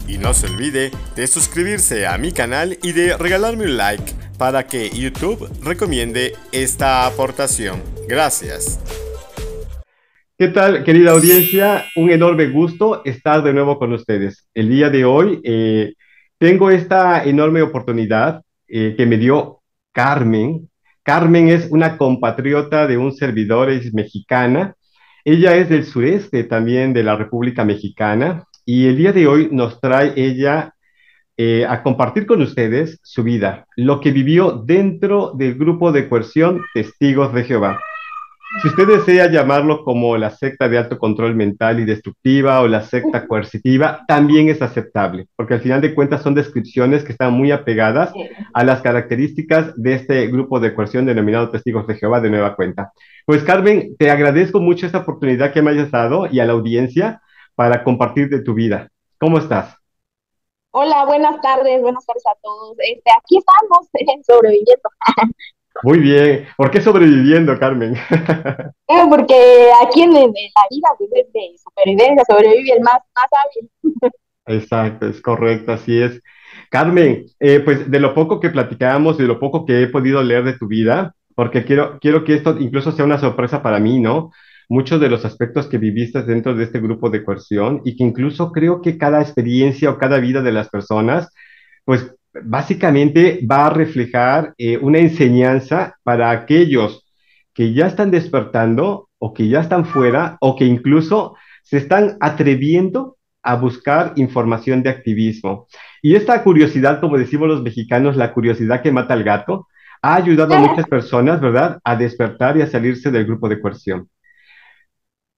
Y no se olvide de suscribirse a mi canal y de regalarme un like para que YouTube recomiende esta aportación. Gracias. ¿Qué tal, querida audiencia? Un enorme gusto estar de nuevo con ustedes. El día de hoy tengo esta enorme oportunidad que me dio Carmen. Carmen es una compatriota de un servidor, es mexicana. Ella es del sureste también de la República Mexicana y el día de hoy nos trae ella a compartir con ustedes su vida, lo que vivió dentro del grupo de coerción Testigos de Jehová. Si usted desea llamarlo como la secta de alto control mental y destructiva o la secta coercitiva, también es aceptable, porque al final de cuentas son descripciones que están muy apegadas a las características de este grupo de coerción denominado Testigos de Jehová de nueva cuenta. Pues Carmen, te agradezco mucho esta oportunidad que me hayas dado y a la audiencia para compartir de tu vida. ¿Cómo estás? Hola, buenas tardes a todos. Aquí estamos sobreviviendo. Muy bien. ¿Por qué sobreviviendo, Carmen? Porque aquí en la vida pues, es de supervivencia, sobrevive el más hábil. Exacto, es correcto, así es. Carmen, pues de lo poco que platicábamos y de lo poco que he podido leer de tu vida, porque quiero que esto incluso sea una sorpresa para mí, ¿no? Muchos de los aspectos que viviste dentro de este grupo de coerción y que incluso creo que cada experiencia o cada vida de las personas, pues básicamente va a reflejar una enseñanza para aquellos que ya están despertando o que ya están fuera o que incluso se están atreviendo a buscar información de activismo. Y esta curiosidad, como decimos los mexicanos, la curiosidad que mata al gato, ha ayudado a muchas personas, ¿verdad?, a despertar y a salirse del grupo de coerción.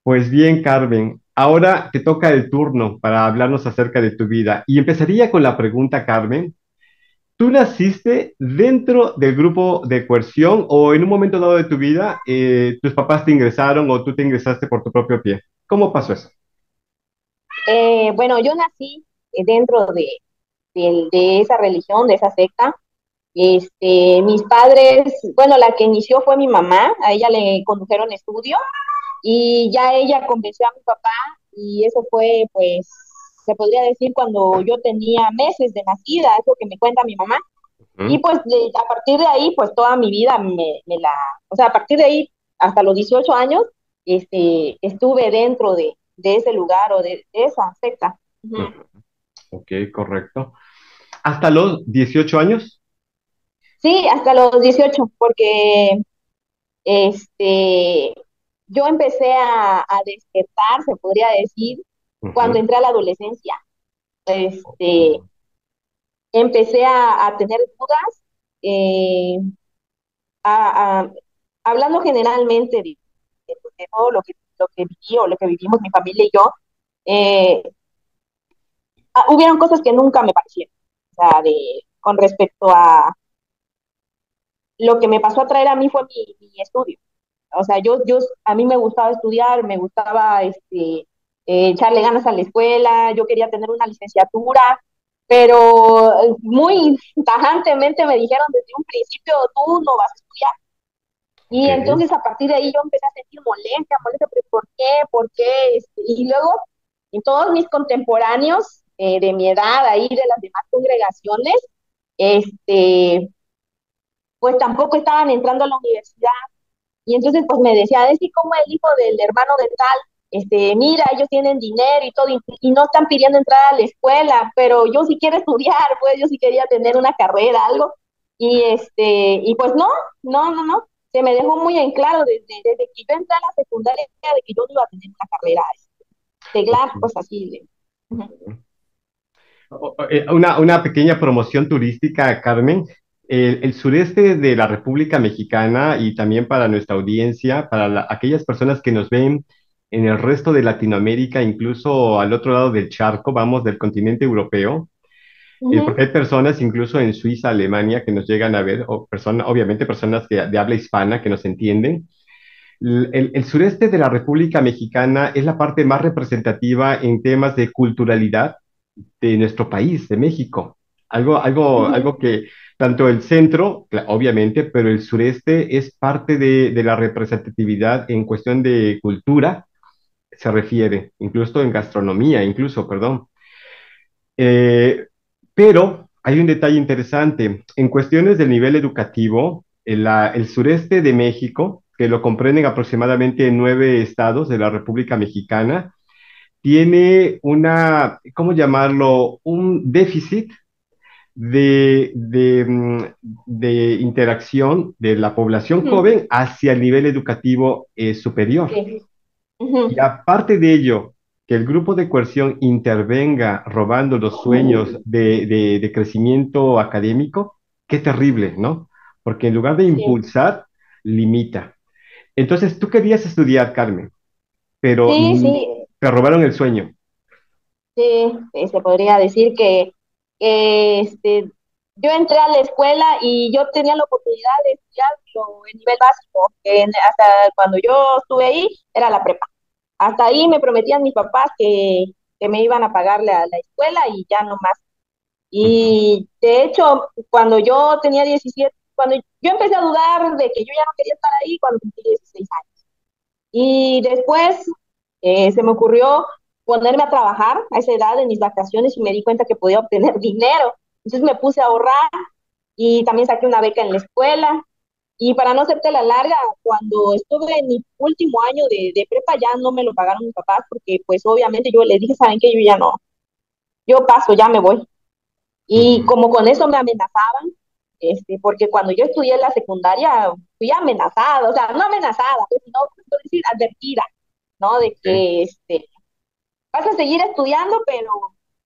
Pues bien, Carmen, ahora te toca el turno para hablarnos acerca de tu vida. Y empezaría con la pregunta, Carmen, ¿tú naciste dentro del grupo de coerción o en un momento dado de tu vida tus papás te ingresaron o tú te ingresaste por tu propio pie? ¿Cómo pasó eso? Bueno, yo nací dentro de esa religión, de esa secta. Mis padres, bueno, la que inició fue mi mamá, a ella le condujeron estudio y ya ella convenció a mi papá y eso fue, pues, se podría decir cuando yo tenía meses de nacida, es lo que me cuenta mi mamá. Y ¿Mm? pues a partir de ahí, pues toda mi vida o sea, a partir de ahí, hasta los 18 años, estuve dentro de ese lugar o de esa secta. Ujú. Ujú. Ok, correcto. ¿Hasta los 18 años? Sí, hasta los 18 porque este, yo empecé a despertar, se podría decir, cuando Ujú. entré a la adolescencia. Este, Ujú. empecé a tener dudas, eh, a, hablando generalmente de todo lo que viví o lo que vivimos mi familia y yo, eh, hubieron cosas que nunca me parecieron, o sea, con respecto a lo que me pasó a traer a mí fue mi estudio. O sea, a mí me gustaba estudiar, me gustaba echarle ganas a la escuela, yo quería tener una licenciatura, pero muy tajantemente me dijeron desde un principio, tú no vas a estudiar. Ok. Y entonces a partir de ahí yo empecé a sentir molestia, pero ¿por qué? ¿Por qué? Y luego, en todos mis contemporáneos de mi edad, ahí de las demás congregaciones, este, pues tampoco estaban entrando a la universidad. Y entonces pues me decían, es que como el hijo del hermano de tal, mira, ellos tienen dinero y todo, y no están pidiendo entrar a la escuela, pero yo sí quiero estudiar, pues yo sí quería tener una carrera, algo. Y pues no, se me dejó muy en claro desde que yo entré a la secundaria de que yo no iba a tener una carrera Ok. seglar, pues así. Ujú. Una pequeña promoción turística, Carmen. El sureste de la República Mexicana y también para nuestra audiencia, para aquellas personas que nos ven en el resto de Latinoamérica, incluso al otro lado del charco, vamos, del continente europeo, porque hay Ujú. personas incluso en Suiza, Alemania, que nos llegan a ver, o obviamente personas de habla hispana que nos entienden. el sureste de la República Mexicana es la parte más representativa en temas de culturalidad de nuestro país, de México. Algo Ujú, que tanto el centro, obviamente, pero el sureste es parte de la representatividad en cuestión de cultura, se refiere, incluso en gastronomía, incluso, perdón. Eh, pero hay un detalle interesante. En cuestiones del nivel educativo, el sureste de México, que lo comprenden aproximadamente 9 estados de la República Mexicana, tiene ¿cómo llamarlo? Un déficit de interacción de la población ujú, joven hacia el nivel educativo superior. sí, Y ujú, aparte de ello, que el grupo de coerción intervenga robando los sueños de crecimiento académico, qué terrible, ¿no? Porque en lugar de sí, impulsar, limita. Entonces, tú querías estudiar, Carmen, pero sí, sí, te robaron el sueño. sí, se podría decir que yo entré a la escuela y yo tenía la oportunidad de estudiarlo en nivel básico, hasta cuando yo estuve ahí era la prepa. Hasta ahí me prometían mis papás que me iban a pagarle a la escuela y ya no más. Ujú, Y de hecho, cuando yo tenía 17, cuando yo empecé a dudar de que yo ya no quería estar ahí cuando cumplí 16 años. Y después se me ocurrió ponerme a trabajar a esa edad en mis vacaciones y me di cuenta que podía obtener dinero. Entonces me puse a ahorrar y también saqué una beca en la escuela. Y para no hacerte la larga, cuando estuve en mi último año de prepa ya no me lo pagaron mis papás porque pues obviamente yo les dije, ¿saben qué? Yo ya no, yo paso, ya me voy. Y ujú, como con eso me amenazaban, porque cuando yo estudié en la secundaria fui amenazada, o sea, no amenazada, pues, sino, por decir, advertida, ¿no? De ok, que vas a seguir estudiando, pero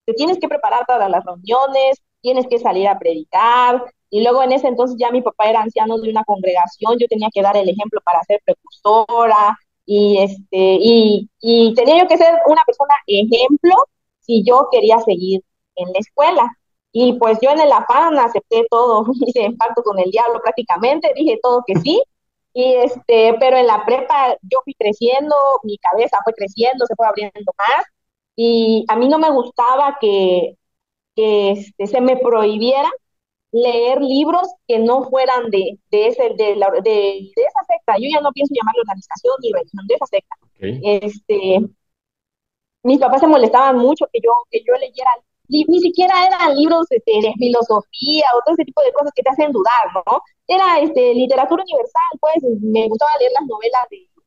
te tienes que preparar para las reuniones, tienes que salir a predicar. Y luego en ese entonces ya mi papá era anciano de una congregación, yo tenía que dar el ejemplo para ser precursora y tenía yo que ser una persona ejemplo si yo quería seguir en la escuela. Y pues yo en el afán acepté todo, hice pacto con el diablo prácticamente, dije todo que sí. Pero en la prepa yo fui creciendo, mi cabeza fue creciendo, se fue abriendo más y a mí no me gustaba que se me prohibiera leer libros que no fueran de esa secta. Yo ya no pienso llamarlo organización ni religión, de esa secta. ok. Este, mis papás se molestaban mucho que yo leyera, ni siquiera eran libros de filosofía o todo ese tipo de cosas que te hacen dudar, ¿no? Era literatura universal, pues me gustaba leer las novelas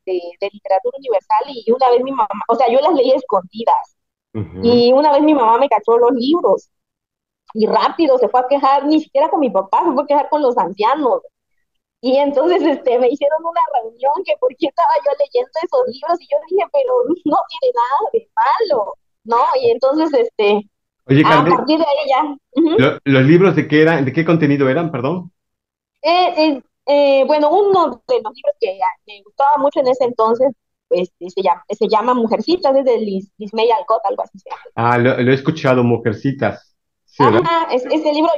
de literatura universal y una vez mi mamá, o sea, yo las leía escondidas Ujú. y una vez mi mamá me cachó los libros y rápido se fue a quejar, ni siquiera con mi papá, se fue a quejar con los ancianos. Y entonces me hicieron una reunión que por qué estaba yo leyendo esos libros y yo dije, pero no tiene nada de malo, ¿no? Y entonces Oye, a Carmen, partir de ahí ya. Uh-huh. ¿los libros de qué eran, de qué contenido eran, perdón? Bueno, uno de los libros que me gustaba mucho en ese entonces se llama Mujercitas, es de Lismey Alcott, algo así se llama. Ah, lo he escuchado, Mujercitas. Sí, ¿verdad? Ajá, ese libro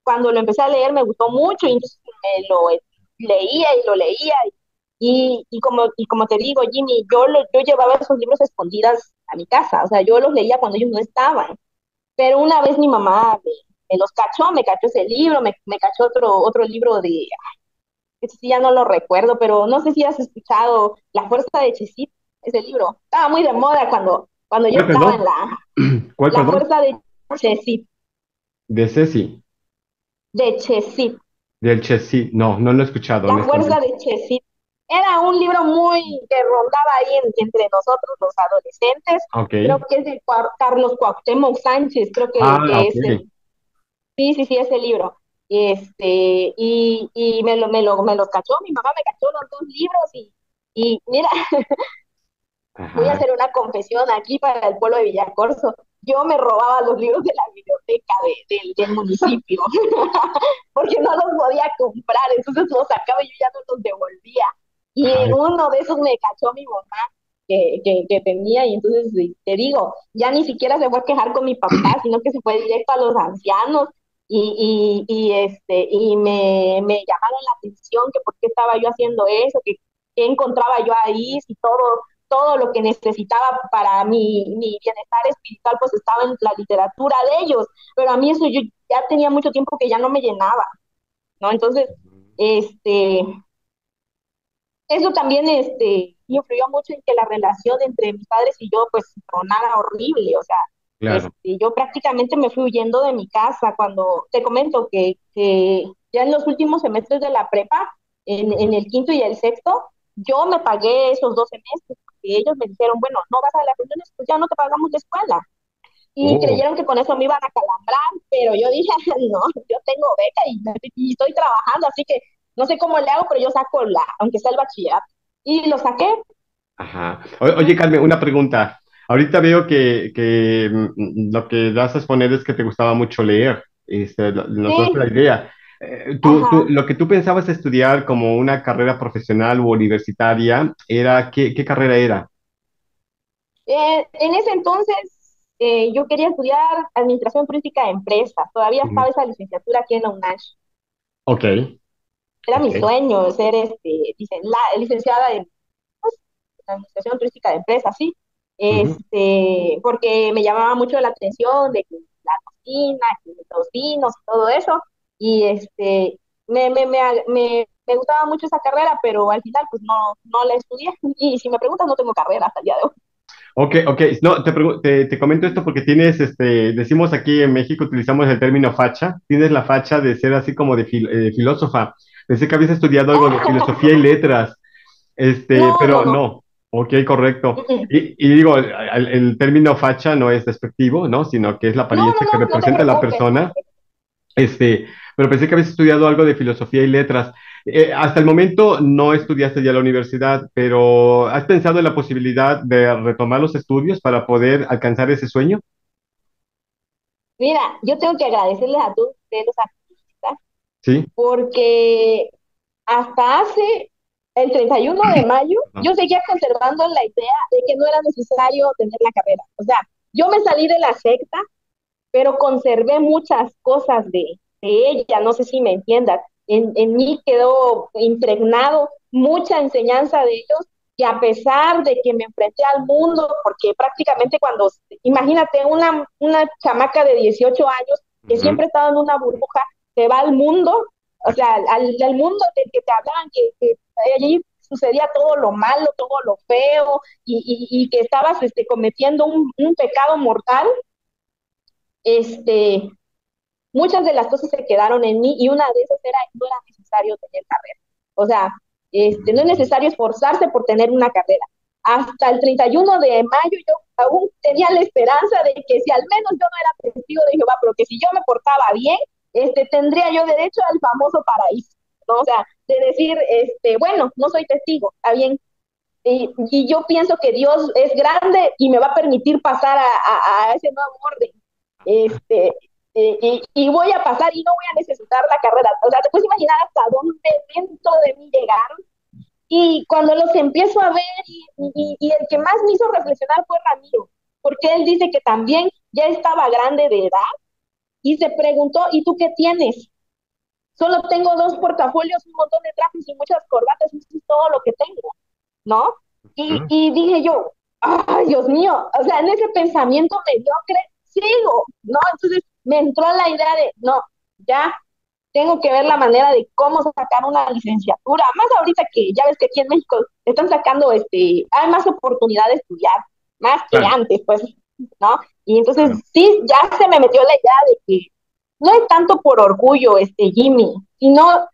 cuando lo empecé a leer me gustó mucho y entonces me lo leía y lo leía y como te digo, Jimmy, yo llevaba esos libros escondidas a mi casa, o sea, yo los leía cuando ellos no estaban, pero una vez mi mamá me los cachó, me cachó ese libro, me cachó otro libro ese sí ya no lo recuerdo, pero no sé si has escuchado La Fuerza de Chesit, ese libro, estaba muy de moda cuando yo ¿Cuál, estaba en perdón? ¿Cuál, La perdón? Fuerza de Chesit, De Ceci, de Chesit. del Chessy. No, no lo he escuchado, La fuerza honestamente. de Chesit. Era un libro muy que rondaba ahí entre nosotros los adolescentes. Ok. Creo que es de Carlos Cuauhtémoc Sánchez, creo que, Ah, que ok. es sí, sí, sí, ese libro. Y me los cachó, mi mamá me cachó los dos libros y mira, voy a Ajá. hacer una confesión aquí para el pueblo de Villacorso. Yo me robaba los libros de la biblioteca del municipio porque no los podía comprar, entonces los sacaba y yo ya no los devolvía. Y en Ay, uno de esos me cachó mi mamá que tenía y entonces te digo, ya ni siquiera se fue a quejar con mi papá, sino que se fue directo a los ancianos y me llamaron la atención que por qué estaba yo haciendo eso, que qué encontraba yo ahí, si todo lo que necesitaba para mi bienestar espiritual, pues estaba en la literatura de ellos, pero a mí eso yo ya tenía mucho tiempo que ya no me llenaba, ¿no? Entonces, este, eso también influyó mucho en que la relación entre mis padres y yo pues tronara horrible, o sea, Claro. yo prácticamente me fui huyendo de mi casa cuando te comento que ya en los últimos semestres de la prepa, en Ujú. el quinto y el sexto, yo me pagué esos 12 meses, porque ellos me dijeron, bueno, no vas a las reuniones, pues ya no te pagamos de escuela. Y Oh, creyeron que con eso me iban a calambrar, pero yo dije, no, yo tengo beca y estoy trabajando, así que no sé cómo le hago, pero yo saco aunque sea el bachillerato. Y lo saqué. ajá. Oye, Carmen, una pregunta. Ahorita veo que lo que das a exponer es que te gustaba mucho leer. Nos das la Sí, idea. ajá. Lo que tú pensabas estudiar como una carrera profesional u universitaria, ¿qué carrera era? En ese entonces yo quería estudiar Administración Turística de Empresas. Todavía Ujú. estaba esa licenciatura aquí en la UNACH. Ok, Era mi ok. sueño ser licenciada en Administración Turística de Empresas, sí. Ujú. Porque me llamaba mucho la atención de que la cocina, que los vinos y todo eso. Y me gustaba mucho esa carrera, pero al final pues no la estudié. Y si me preguntas, no tengo carrera hasta el día de hoy. Ok, ok. No, te comento esto porque decimos aquí en México, utilizamos el término facha. Tienes la facha de ser así como de filósofa. Pensé que habías estudiado algo de filosofía y letras. No, no, Pero no. no. Ok, correcto. Mm, mm. Y digo, el término facha no es despectivo, ¿no? Sino que es la No, no, apariencia que no te representa la preocupes. persona. Este, pero pensé que habías estudiado algo de filosofía y letras. Hasta el momento no estudiaste ya la universidad, pero ¿has pensado en la posibilidad de retomar los estudios para poder alcanzar ese sueño? Mira, yo tengo que agradecerles a todos ustedes, los artistas, Sí. porque hasta hace el 31 de mayo Ajá. yo seguía conservando la idea de que no era necesario tener la carrera. O sea, yo me salí de la secta, pero conservé muchas cosas de ella, no sé si me entiendas. En mí quedó impregnado mucha enseñanza de ellos que a pesar de que me enfrenté al mundo, porque prácticamente imagínate, una chamaca de 18 años que Ujú. siempre estaba en una burbuja, se va al mundo, o sea, al mundo del que te hablaban, que allí sucedía todo lo malo, todo lo feo, y que estabas cometiendo un pecado mortal, este, muchas de las cosas se quedaron en mí y una de esas era no era necesario tener carrera. O sea, no es Mm. necesario esforzarse por tener una carrera. Hasta el 31 de mayo yo aún tenía la esperanza de que si al menos yo no era testigo de Jehová, pero que si yo me portaba bien, tendría yo derecho al famoso paraíso, ¿no? O sea, de decir, bueno, no soy testigo, está bien. Y yo pienso que Dios es grande y me va a permitir pasar a ese nuevo orden. Este, y voy a pasar y no voy a necesitar la carrera. O sea, te puedes imaginar hasta dónde dentro de mí llegaron. Y cuando los empiezo a ver, y el que más me hizo reflexionar fue Ramiro, porque él dice que también ya estaba grande de edad y se preguntó, ¿y tú qué tienes? Solo tengo dos portafolios, un montón de trajes y muchas corbatas, eso es todo lo que tengo, ¿no? Ujú. Y dije yo, ay, Dios mío, o sea, en ese pensamiento mediocre sigo, ¿no? Entonces me entró la idea de, no, ya tengo que ver la manera de cómo sacar una licenciatura, más ahorita que ya ves que aquí en México están sacando, hay más oportunidad de estudiar, más que Claro, antes, pues, ¿no? Y entonces claro. sí, ya se me metió la idea de que no es tanto por orgullo, Jimmy, sino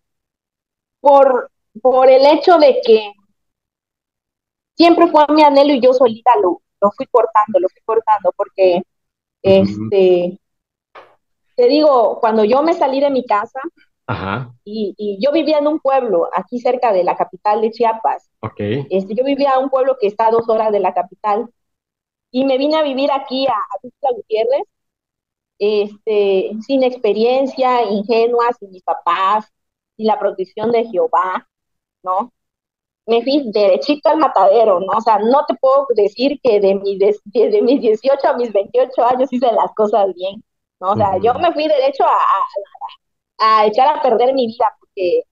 por, por el hecho de que siempre fue mi anhelo y yo solita lo fui cortando, porque, Ujú. este, te digo, cuando yo me salí de mi casa Ajá, y yo vivía en un pueblo aquí cerca de la capital de Chiapas, ok. yo vivía en un pueblo que está a 2 horas de la capital y me vine a vivir aquí a Tuxtla Gutiérrez, sin experiencia, ingenua, sin mis papás, sin la protección de Jehová, ¿no? Me fui derechito al matadero, ¿no? O sea, no te puedo decir que desde mis 18 a mis 28 años hice las cosas bien, ¿no? O sea, yo Ujú. me fui derecho a echar a perder mi vida, porque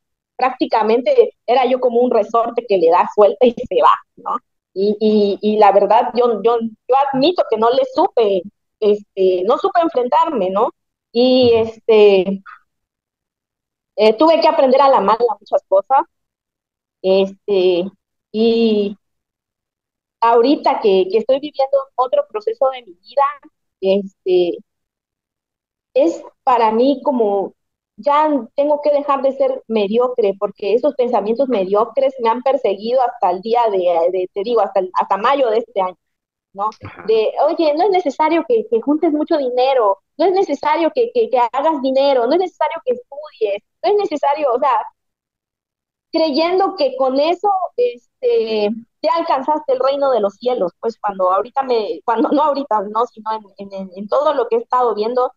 prácticamente era yo como un resorte que le da suelta y se va, ¿no? Y la verdad, yo admito que no le supe, no supe enfrentarme, ¿no? Y Ujú. tuve que aprender a la mala muchas cosas, este, y ahorita que estoy viviendo otro proceso de mi vida, este, es para mí como ya tengo que dejar de ser mediocre, porque esos pensamientos mediocres me han perseguido hasta el día te digo, hasta mayo de este año, ¿no? Ajá. De, oye, no es necesario que juntes mucho dinero, no es necesario que hagas dinero, no es necesario que estudies, no es necesario, o sea, creyendo que con eso, ya alcanzaste el reino de los cielos, pues cuando no ahorita, no, sino en todo lo que he estado viendo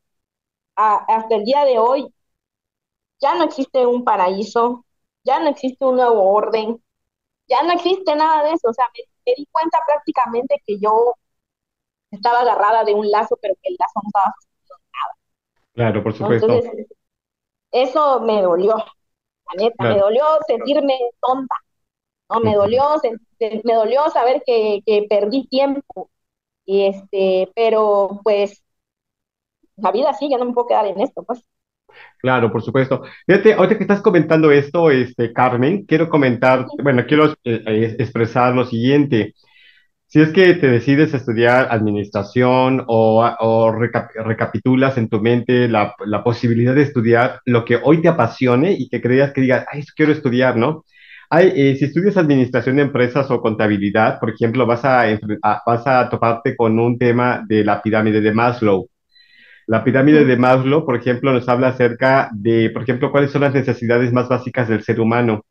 hasta el día de hoy, ya no existe un paraíso, ya no existe un nuevo orden, ya no existe nada de eso. O sea, me di cuenta prácticamente que yo estaba agarrada de un lazo, pero que el lazo no estaba funcionando, Claro, por ¿no? supuesto. Entonces, eso me dolió, la neta, me Claro. dolió sentirme tonta, ¿no? Ujú. Me dolió saber que perdí tiempo, pero pues la vida sigue, no me puedo quedar en esto, pues. Claro, por supuesto. Fíjate, ahorita que estás comentando esto, Carmen, quiero comentar, bueno, quiero expresar lo siguiente. Si es que te decides estudiar administración o recapitulas en tu mente la posibilidad de estudiar lo que hoy te apasione y que creas que digas, ay, eso quiero estudiar, ¿no? Si estudias administración de empresas o contabilidad, por ejemplo, vas a toparte con un tema de la pirámide de Maslow. La pirámide Ujú, de Maslow, por ejemplo, nos habla acerca de, por ejemplo, cuáles son las necesidades más básicas del ser humano.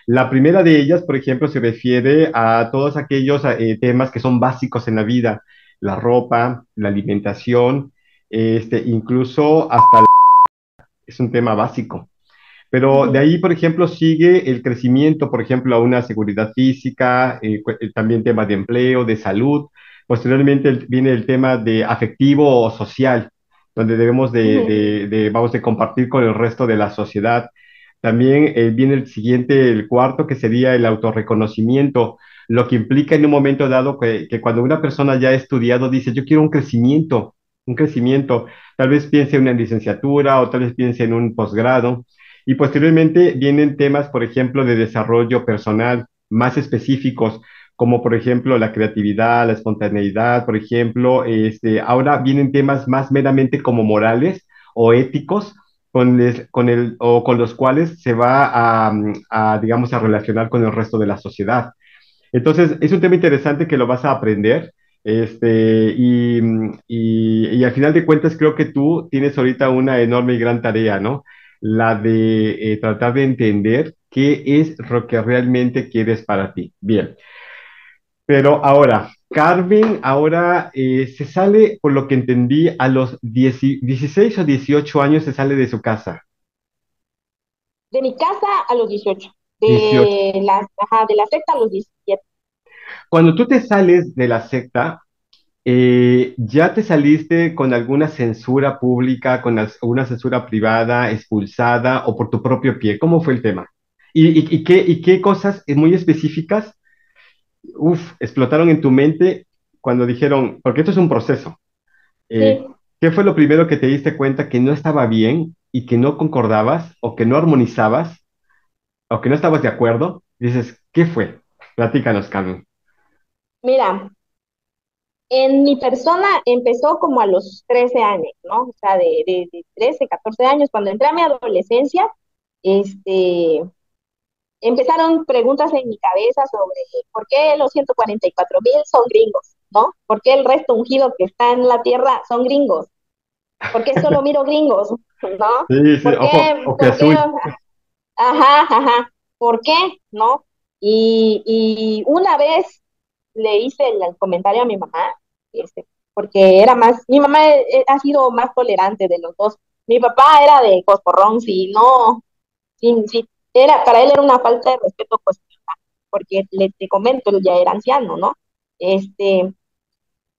La primera de ellas, por ejemplo, se refiere a todos aquellos temas que son básicos en la vida, la ropa, la alimentación, incluso es un tema básico. Pero de ujú, ahí, por ejemplo, sigue el crecimiento, por ejemplo, a una seguridad física, también temas de empleo, de salud. Posteriormente viene el tema de afectivo o social, donde debemos ujú, vamos, de compartir con el resto de la sociedad. También viene el siguiente, el cuarto, que sería el autorreconocimiento, lo que implica en un momento dado que cuando una persona ya ha estudiado dice, yo quiero un crecimiento, tal vez piense en una licenciatura o tal vez piense en un posgrado. Y posteriormente vienen temas, por ejemplo, de desarrollo personal más específicos, como por ejemplo la creatividad, la espontaneidad, por ejemplo, ahora vienen temas más meramente como morales o éticos, o con los cuales se va digamos, a relacionar con el resto de la sociedad. Entonces, es un tema interesante que lo vas a aprender. Y al final de cuentas, creo que tú tienes ahorita una enorme y gran tarea, ¿no? La de tratar de entender qué es lo que realmente quieres para ti. Bien, pero ahora, Carmen, ahora se sale, por lo que entendí, a los 16 o 18 años se sale de su casa. de mi casa a los 18, 18. de la secta a los 17. Cuando tú te sales de la secta, ¿ya te saliste con alguna censura pública, con alguna censura privada, expulsada o por tu propio pie? ¿Cómo fue el tema? Y qué cosas muy específicas, explotaron en tu mente cuando dijeron, porque esto es un proceso, eh, Sí, ¿qué fue lo primero que te diste cuenta que no estaba bien y que no concordabas o que no armonizabas o que no estabas de acuerdo? Dices, ¿qué fue? Platícanos, Carmen. mira, en mi persona empezó como a los 13 años, ¿no? O sea, de 13, 14 años, cuando entré a mi adolescencia, este, empezaron preguntas en mi cabeza sobre por qué los 144,000 son gringos, ¿no? ¿Por qué el resto ungido que está en la tierra son gringos? ¿Por qué solo miro gringos? ¿No? Sí, sí, ¿Por ojo, qué? ojo ¿Por qué? azul. Ajá, ajá. ¿Por qué? ¿No? Y una vez le hice el comentario a mi mamá, porque era más, mi mamá ha sido más tolerante de los dos. Mi papá era de coscorrón, si no, si para él era una falta de respeto, pues, porque te comento, él ya era anciano, ¿no? Este,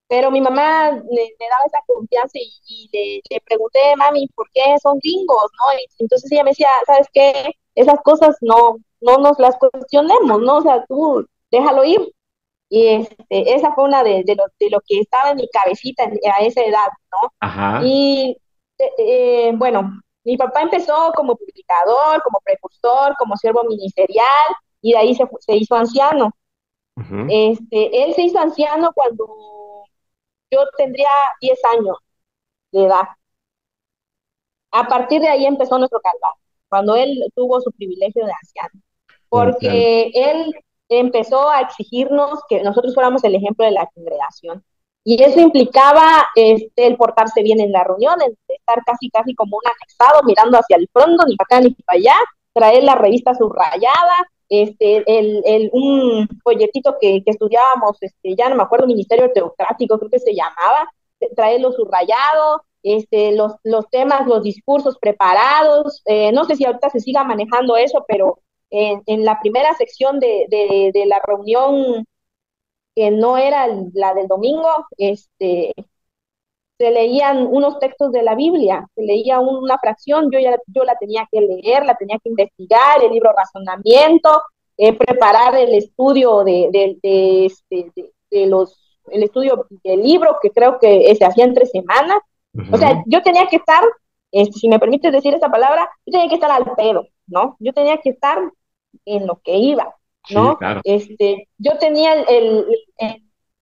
pero mi mamá le daba esa confianza y le pregunté, mami, ¿por qué son gringos? ¿No? Y entonces ella me decía, ¿sabes qué? esas cosas no nos las cuestionemos, ¿no? O sea, tú déjalo ir. Y esa fue una de lo que estaba en mi cabecita a esa edad, ¿no? Ajá. Y bueno, mi papá empezó como publicador, como precursor, como siervo ministerial, y de ahí se hizo anciano. Ujú. Él se hizo anciano cuando yo tendría 10 años de edad. A partir de ahí empezó nuestro calvario, cuando él tuvo su privilegio de anciano, De anciano. porque él empezó a exigirnos que nosotros fuéramos el ejemplo de la congregación. Y eso implicaba el portarse bien en las reuniones, estar casi, casi como un anexado, mirando hacia el fondo, ni para acá ni para allá, traer la revista subrayada, un folletito que estudiábamos, ya no me acuerdo, Ministerio Teocrático, creo que se llamaba, traerlo subrayado, los temas, los discursos preparados. No sé si ahorita se siga manejando eso, pero en la primera sección de la reunión, que no era la del domingo, se leían unos textos de la Biblia, se leía una fracción, yo la tenía que leer, la tenía que investigar, el libro Razonamiento, preparar el estudio el estudio del libro, que creo que se hacía entre semanas. O sea, Ujú. yo tenía que estar, si me permites decir esa palabra, yo tenía que estar al pedo, ¿no? Yo tenía que estar en lo que iba, Sí, ¿no? claro. Yo tenía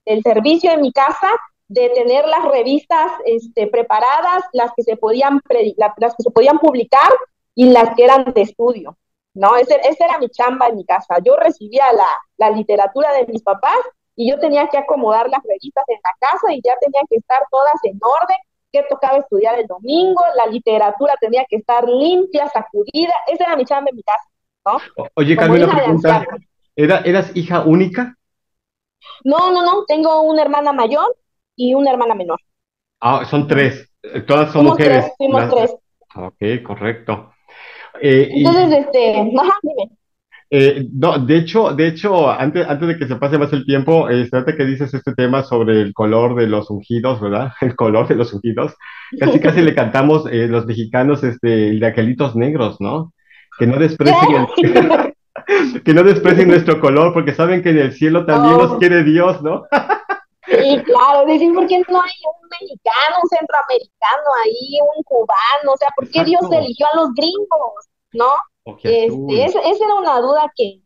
el servicio en mi casa de tener las revistas preparadas, las que se podían publicar y las que eran de estudio, ¿no? Ese era mi chamba en mi casa. Yo recibía la literatura de mis papás y yo tenía que acomodar las revistas en la casa y ya tenían que estar todas en orden, qué tocaba estudiar el domingo, la literatura tenía que estar limpia, sacudida. Esa era mi chamba en mi casa, ¿no? Oye, Como Carmen, una hija de anciano. pregunta. ¿Eras hija única? No, tengo una hermana mayor y una hermana menor. Ah, son Ujú. tres. Todas son mujeres. Fuimos tres. Ok, correcto. Eh, Entonces, y, ajá, dime. no, de hecho, antes de que se pase más el tiempo, ahorita que dices este tema sobre el color de los ungidos, ¿verdad? El color de los ungidos. Casi, casi le cantamos los mexicanos, el de angelitos negros, ¿no? Que no desprecien que no desprecien nuestro color, porque saben que en el cielo también nos No, quiere Dios, ¿no? sí, claro, decir, ¿por qué no hay un mexicano, un centroamericano ahí, un cubano? O sea, ¿por qué Dios Exacto. eligió a los gringos? ¿No? Ojiazul. Esa era una duda que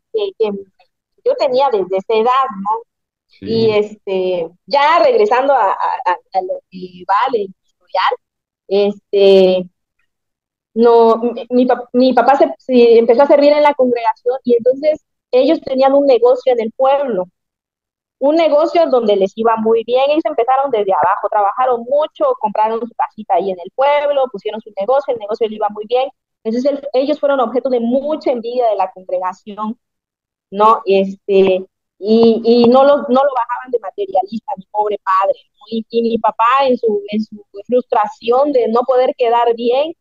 yo tenía desde esa edad, ¿no? Y Sí. ya regresando a lo que vale estudiar, este, no, mi papá se empezó a servir en la congregación y entonces ellos tenían un negocio en el pueblo, un negocio donde les iba muy bien. Ellos empezaron desde abajo, trabajaron mucho, compraron su casita ahí en el pueblo, pusieron su negocio, el negocio le iba muy bien. Entonces ellos fueron objeto de mucha envidia de la congregación, ¿no? Y no lo bajaban de materialista, mi pobre padre, ¿no? Y mi papá en su frustración de no poder quedar bien,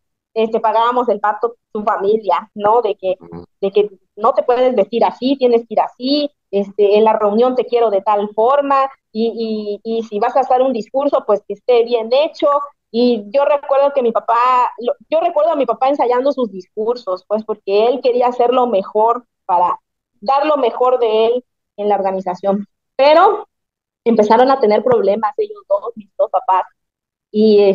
pagábamos el pacto su familia, ¿no? De que no te puedes vestir así, tienes que ir así, en la reunión te quiero de tal forma, y si vas a hacer un discurso, pues que esté bien hecho. Y yo recuerdo que yo recuerdo a mi papá ensayando sus discursos, pues porque él quería hacer lo mejor para dar lo mejor de él en la organización. Pero empezaron a tener problemas ellos dos, mis dos papás, y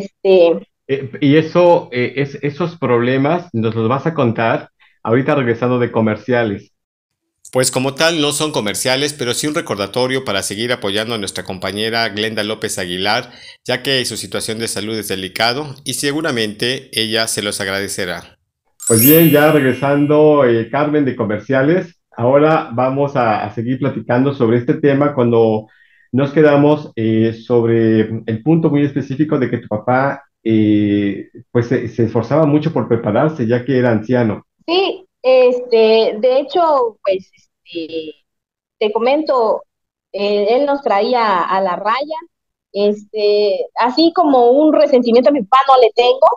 Y eso, esos problemas nos los vas a contar ahorita regresando de comerciales. Pues como tal no son comerciales, pero sí un recordatorio para seguir apoyando a nuestra compañera Glenda López Aguilar, ya que su situación de salud es delicado y seguramente ella se los agradecerá. Pues bien, ya regresando, Carmen, de comerciales, ahora vamos a seguir platicando sobre este tema cuando nos quedamos sobre el punto muy específico de que tu papá pues se esforzaba mucho por prepararse ya que era anciano. sí, de hecho, pues, te comento, él nos traía a la raya, así como un resentimiento a mi papá no le tengo,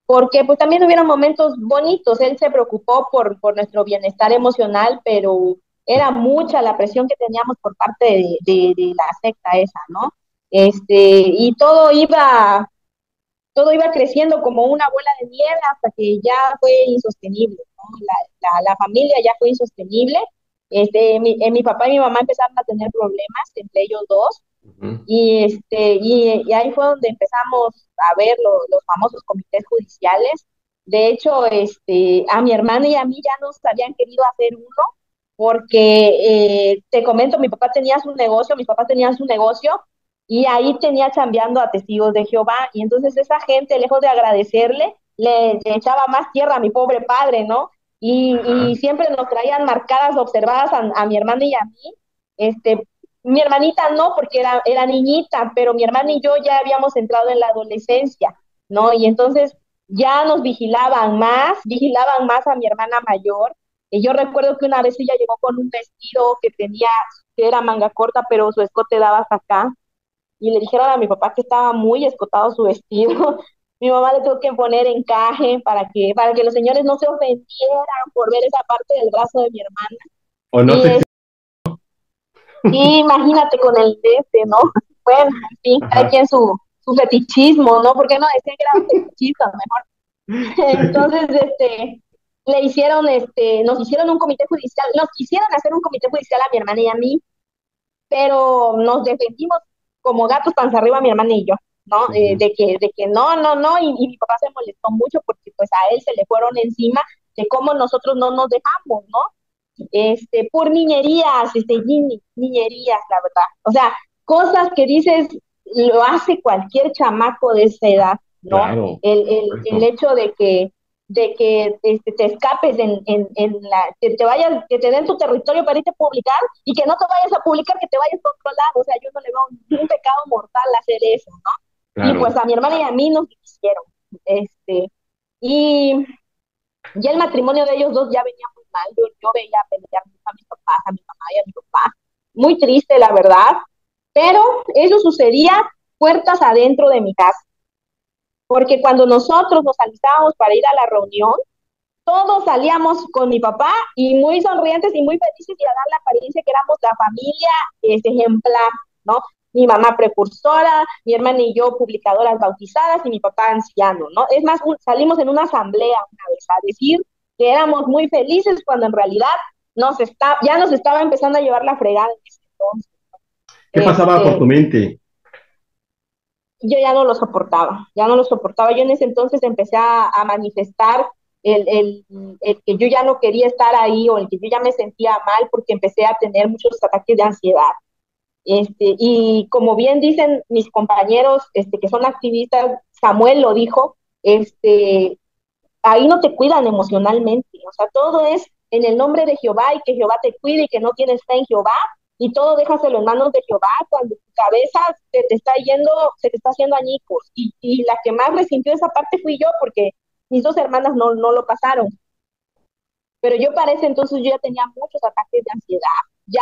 porque pues también hubieron momentos bonitos, él se preocupó por nuestro bienestar emocional, pero era mucha la presión que teníamos por parte de la secta esa, ¿no? Y todo iba creciendo como una bola de nieve hasta que ya fue insostenible, ¿no? la familia ya fue insostenible. Mi papá y mi mamá empezaron a tener problemas entre ellos dos. Ujú. Y ahí fue donde empezamos a ver los famosos comités judiciales. De hecho, a mi hermana y a mí ya nos habían querido hacer uno, porque te comento, mi papá tenía su negocio, mis papás tenían su negocio, y ahí tenía chambeando a testigos de Jehová, y entonces esa gente, lejos de agradecerle, le echaba más tierra a mi pobre padre, ¿no? Y Ajá. siempre nos traían marcadas, observadas a mi hermana y a mí, este, mi hermanita no, porque era niñita, pero mi hermana y yo ya habíamos entrado en la adolescencia, ¿no? Y entonces ya nos vigilaban más a mi hermana mayor. Y yo recuerdo que una vez ella llegó con un vestido que era manga corta, pero su escote daba hasta acá. Y le dijeron a mi papá que estaba muy escotado su vestido. Mi mamá le tuvo que poner encaje para que los señores no se ofendieran por ver esa parte del brazo de mi hermana. O no Y sé si... sí, imagínate con el de ¿no? Bueno, en fin, cada Ajá. quien su fetichismo, ¿no? Porque no decían que eran fetichistas, mejor. Entonces, nos hicieron un comité judicial, nos quisieron hacer un comité judicial a mi hermana y a mí, pero nos defendimos como gatos panza arriba mi hermana y yo, ¿no? Ujú. De que no, no, no, y mi papá se molestó mucho porque pues a él se le fueron encima de cómo nosotros no nos dejamos, ¿no? Por niñerías, niñerías, la verdad. O sea, cosas que dices, lo hace cualquier chamaco de esa edad, ¿no? Claro, por El supuesto. hecho de que te escapes que te vayas, que te den tu territorio para irte a publicar y que no te vayas a publicar, que te vayas a otro lado. O sea, yo no le veo un pecado mortal hacer eso, ¿no? Y Claro. pues a mi hermana y a mí nos hicieron. Y ya el matrimonio de ellos dos ya venía muy mal. Yo veía pelear a mis papás, a mi mamá y a mi papá. Muy triste, la verdad. Pero eso sucedía puertas adentro de mi casa. Porque cuando nosotros nos alistábamos para ir a la reunión, todos salíamos con mi papá y muy sonrientes y muy felices y a dar la apariencia que éramos la familia ejemplar, ¿no? Mi mamá precursora, mi hermana y yo publicadoras bautizadas y mi papá anciano, ¿no? Es más, salimos en una asamblea una vez a decir que éramos muy felices cuando en realidad ya nos estaba empezando a llevar la fregada en ese entonces. ¿Qué pasaba por tu Este, mente? yo ya no lo soportaba, ya no lo soportaba. Yo en ese entonces empecé a manifestar el, el, el que yo ya no quería estar ahí o el que yo ya me sentía mal porque empecé a tener muchos ataques de ansiedad. Y como bien dicen mis compañeros que son activistas, Samuel lo dijo, ahí no te cuidan emocionalmente, o sea, todo es en el nombre de Jehová y que Jehová te cuide y que no tienes fe en Jehová y todo déjaselo en manos de Jehová cuando tu cabeza te está yendo, se te está haciendo añicos y la que más resintió esa parte fui yo porque mis dos hermanas no lo pasaron, pero yo para ese entonces yo ya tenía muchos ataques de ansiedad, ya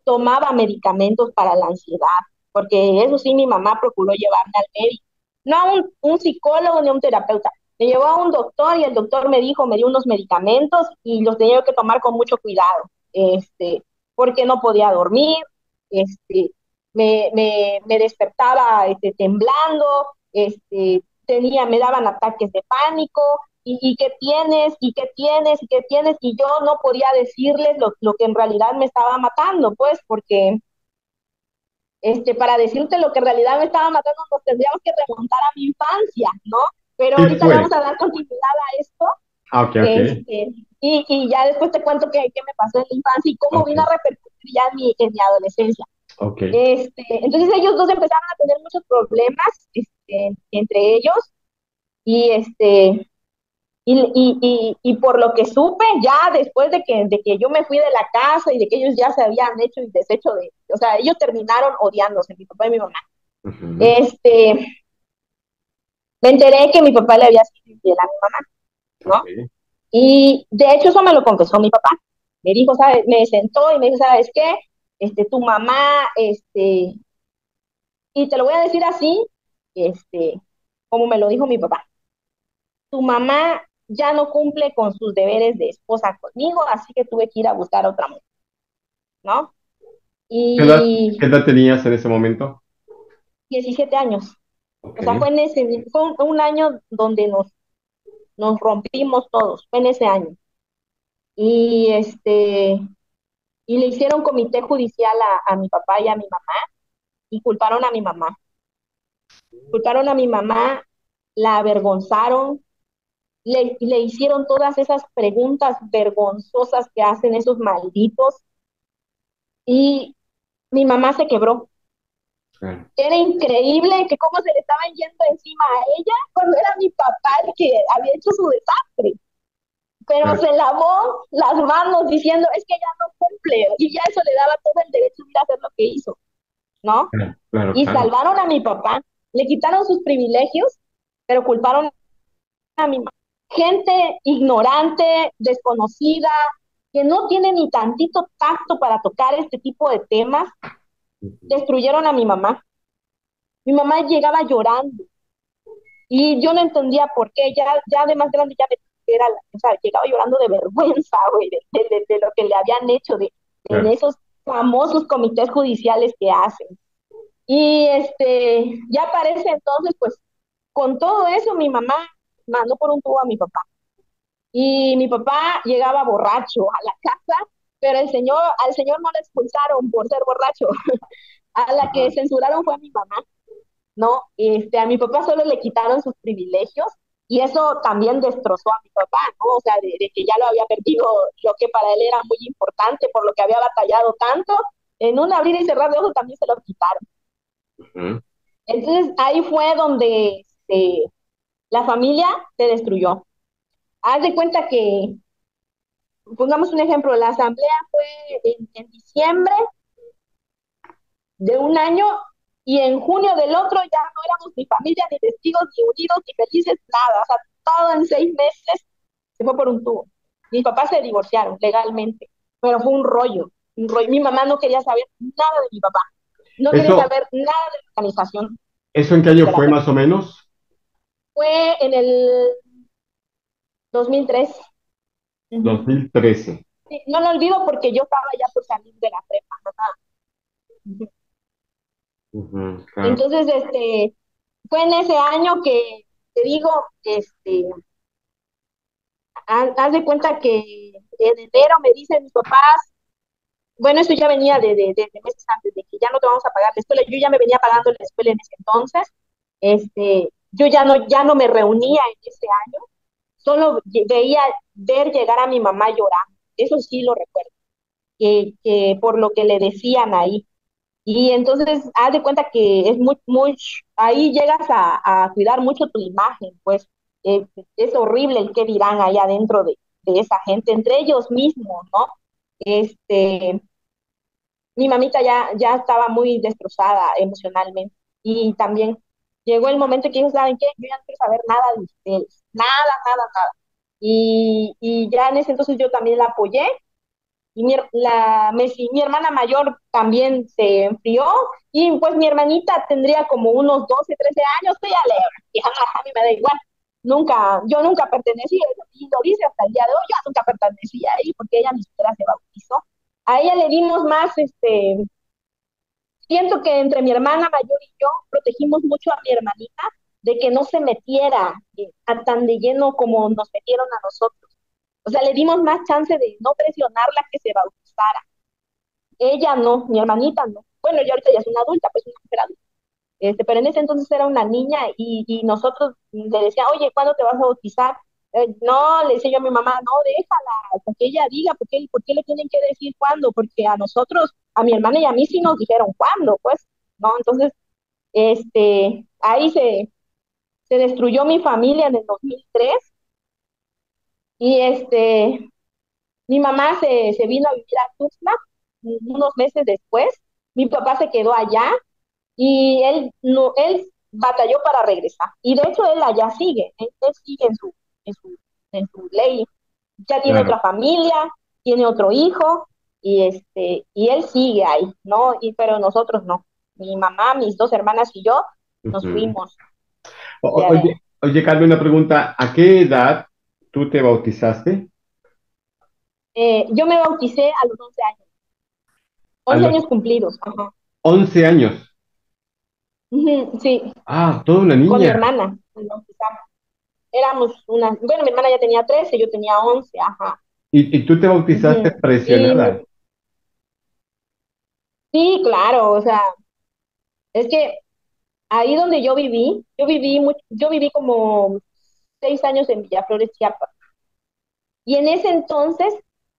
tomaba medicamentos para la ansiedad, porque eso sí mi mamá procuró llevarme al médico, no a un psicólogo ni a un terapeuta, me llevó a un doctor y el doctor me dio unos medicamentos y los tenía que tomar con mucho cuidado, porque no podía dormir, me despertaba temblando, me daban ataques de pánico, y qué tienes, y qué tienes, y qué tienes, y yo no podía decirles lo que en realidad me estaba matando, pues, porque para decirte lo que en realidad me estaba matando nos tendríamos que remontar a mi infancia, ¿no? Pero ¿Qué ahorita le vamos fue? a dar continuidad a esto, Ah, ok, ok, y ya después te cuento qué me pasó en la infancia y cómo ok, vino a repercutir ya en mi adolescencia. ok. Entonces ellos dos empezaron a tener muchos problemas entre ellos, y y por lo que supe, ya después de que yo me fui de la casa y de que ellos ya se habían hecho y deshecho o sea, ellos terminaron odiándose, mi papá y mi mamá. Ujú. Este, Me enteré que mi papá le había sido infiel a mi mamá, Ok. ¿no? Y de hecho eso me lo confesó mi papá. Me dijo, ¿sabes? Me sentó y me dijo, ¿sabes qué? Tu mamá, y te lo voy a decir así, como me lo dijo mi papá. Tu mamá ya no cumple con sus deberes de esposa conmigo, así que tuve que ir a buscar a otra mujer, ¿no? Qué Y edad tenías en ese momento? 17 años. Ok. O sea, fue un año donde nos rompimos todos, fue en ese año. y y le hicieron comité judicial a mi papá y a mi mamá y culparon a mi mamá, la avergonzaron, le hicieron todas esas preguntas vergonzosas que hacen esos malditos y mi mamá se quebró. claro, Era increíble que cómo se le estaban yendo encima a ella cuando era mi papá el que había hecho su desastre. Pero claro, se lavó las manos diciendo, es que ya no cumple, y ya eso le daba todo el derecho de ir a hacer lo que hizo, ¿no? claro, claro, Y claro. salvaron a mi papá, le quitaron sus privilegios, pero culparon a mi mamá. Gente ignorante, desconocida, que no tiene ni tantito tacto para tocar este tipo de temas, Ujú. destruyeron a mi mamá. Mi mamá llegaba llorando y yo no entendía por qué, ya de más grande ya me era, o sea, llegaba llorando de vergüenza, güey, de lo que le habían hecho, en Claro. esos famosos comités judiciales que hacen. Y ya parece entonces, pues, con todo eso, mi mamá mandó por un tubo a mi papá. Y mi papá llegaba borracho a la casa, pero al señor no le expulsaron por ser borracho. A la que Ajá. censuraron fue a mi mamá. ¿No? A mi papá solo le quitaron sus privilegios y eso también destrozó a mi papá, ¿no? O sea, de que ya lo había perdido lo que para él era muy importante, por lo que había batallado tanto, en un abrir y cerrar de ojos también se lo quitaron. Ujú. Entonces ahí fue donde la familia se destruyó. Haz de cuenta que, pongamos un ejemplo, la asamblea fue en diciembre de un año y en junio del otro ya no éramos ni familia, ni testigos, ni unidos, ni felices, nada. O sea, todo en 6 meses se fue por un tubo. Mis papás se divorciaron legalmente, pero fue un rollo, un rollo. Mi mamá no quería saber nada de mi papá, no quería Eso, saber nada de la organización ¿eso en qué y año de la fue fe. más o menos? Fue en el 2003. Uh-huh. 2013. Sí, no lo olvido porque yo estaba ya por salir de la prepa. Uh-huh. Ujú, claro. Entonces, fue en ese año que te digo, haz de cuenta que en enero me dicen mis papás, bueno, eso ya venía de meses antes, de que ya no te vamos a pagar la escuela, yo ya me venía pagando la escuela en ese entonces, yo ya no me reunía en ese año, solo veía ver llegar a mi mamá llorando, eso sí lo recuerdo, que por lo que le decían ahí. Y entonces, haz de cuenta que es ahí llegas a cuidar mucho tu imagen, pues es horrible el que dirán ahí adentro de esa gente, entre ellos mismos, ¿no? Este, mi mamita ya estaba muy destrozada emocionalmente y también llegó el momento que ellos saben que yo ya no quiero saber nada de ustedes, nada, nada, nada. Y ya en ese entonces yo también la apoyé y mi hermana mayor también se enfrió y pues mi hermanita tendría como unos 12 13 años, pues ya a mí me da igual. Yo nunca pertenecí, y lo dice hasta el día de hoy, yo nunca pertenecí ahí porque ella ni siquiera se bautizó. A ella le dimos más, siento que entre mi hermana mayor y yo protegimos mucho a mi hermanita de que no se metiera a tan de lleno como nos metieron a nosotros. O sea, le dimos más chance de no presionarla que se bautizara. Ella no, mi hermanita no. Bueno, yo ahorita ya es una adulta, pues una mujer adulta. Pero en ese entonces era una niña y nosotros le decía, oye, ¿cuándo te vas a bautizar? No, le decía yo a mi mamá, no, déjala, que ella diga, por qué le tienen que decir cuándo? Porque a nosotros, a mi hermana y a mí sí nos dijeron cuándo, pues, ¿no? Entonces, ahí se destruyó mi familia en el 2003 y mi mamá se vino a vivir a Tuxtla unos meses después, mi papá se quedó allá y él, no, él batalló para regresar. Y de hecho él allá sigue, él sigue en su, en su ley. Ya tiene Claro. otra familia, tiene otro hijo y él sigue ahí, ¿no? Pero nosotros no. Mi mamá, mis dos hermanas y yo nos Ujú. fuimos el día de ahí. Oye, Carmen, una pregunta. ¿A qué edad tú te bautizaste? Yo me bauticé a los 11 años, A 11 los años cumplidos, ajá. 11 años. Ujú, sí, Ah, toda una con mi niña. hermana. Nos bautizamos. Éramos bueno, mi hermana ya tenía 13, yo tenía 11, ajá. Y tú te bautizaste Ujú. Y presionada. sí, claro, o sea, es que ahí donde yo viví como 6 años en Villaflores, Chiapas. Y en ese entonces,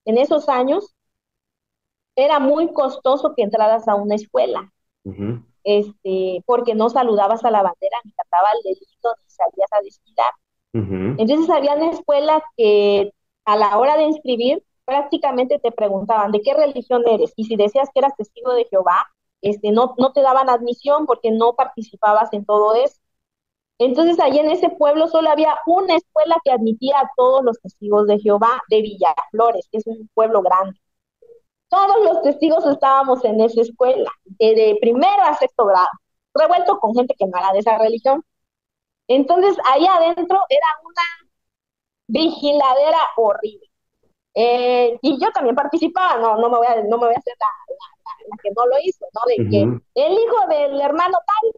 en esos años, era muy costoso que entraras a una escuela, Ujú, porque no saludabas a la bandera, ni cantabas el delito, ni salías a desfilar. ujú, Entonces, habían escuelas que a la hora de inscribir, prácticamente te preguntaban de qué religión eres. Y si decías que eras testigo de Jehová, no te daban admisión porque no participabas en todo eso. Entonces, ahí en ese pueblo solo había una escuela que admitía a todos los testigos de Jehová de Villaflores, que es un pueblo grande. Todos los testigos estábamos en esa escuela, de primero a sexto grado, revuelto con gente que no era de esa religión. Entonces, ahí adentro era una vigiladera horrible. Y yo también participaba, no me voy a hacer la que no lo hizo, ¿no? De que ujú. el hijo del hermano tal,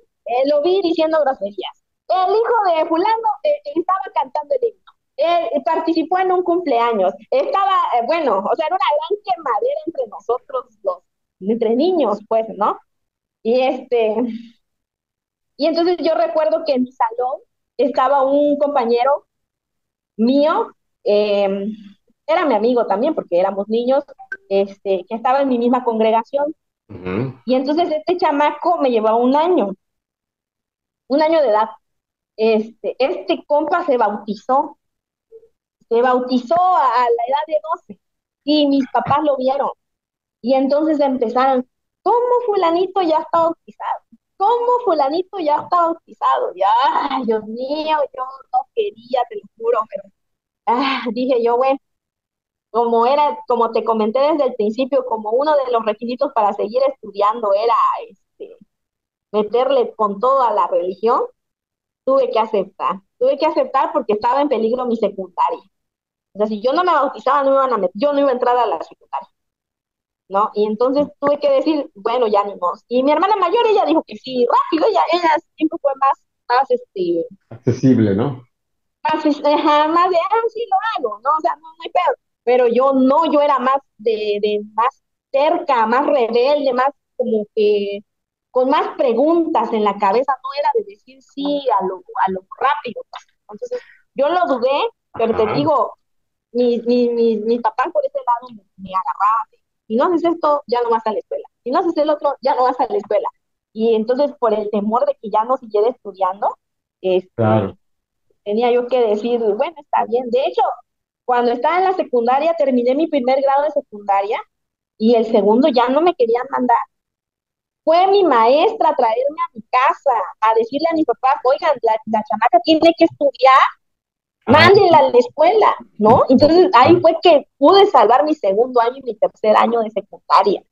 lo vi diciendo groserías. El hijo de fulano estaba cantando el himno. Participó en un cumpleaños. Estaba, bueno, o sea, era una gran quemadera entre nosotros entre niños, pues, ¿no? Y y entonces yo recuerdo que en mi salón estaba un compañero mío, eh, era mi amigo también, porque éramos niños, que estaba en mi misma congregación. Ujú. Y entonces este chamaco me llevaba un año de edad. Este compa se bautizó a la edad de 12 y mis papás lo vieron. Y entonces empezaron, ¿cómo fulanito ya está bautizado? ¿Cómo fulanito ya está bautizado? Ya, ay, Dios mío, yo no quería, te lo juro, pero dije yo, bueno, como te comenté desde el principio, como uno de los requisitos para seguir estudiando era meterle con todo a la religión, tuve que aceptar porque estaba en peligro mi secundaria. O sea, si yo no me bautizaba, no me iban a yo no iba a entrar a la secundaria, ¿no? Y entonces tuve que decir, bueno, ya ni modo. Y mi hermana mayor, ella dijo que sí, rápido, ella siempre fue Accesible, ¿no? más de, sí lo hago, ¿no? O sea, no hay pedo. Pero yo no, yo era más de más cerca, más rebelde, más como que con más preguntas en la cabeza, no era de decir sí a lo rápido, pues. Entonces, yo lo dudé, pero te Ajá. digo, mi papá por ese lado me agarraba. Si no haces esto, ya no vas a la escuela. Si no haces el otro, ya no vas a la escuela. Y entonces, por el temor de que ya no siguiera estudiando, Claro. tenía yo que decir, bueno, está bien. De hecho, cuando estaba en la secundaria, terminé mi primer grado de secundaria y el segundo ya no me querían mandar. Fue mi maestra a traerme a mi casa, a decirle a mis papás, oigan, la chamaca tiene que estudiar, Ah, mándenla a la escuela, ¿no? Entonces ahí ah, fue que pude salvar mi segundo año y mi tercer año de secundaria.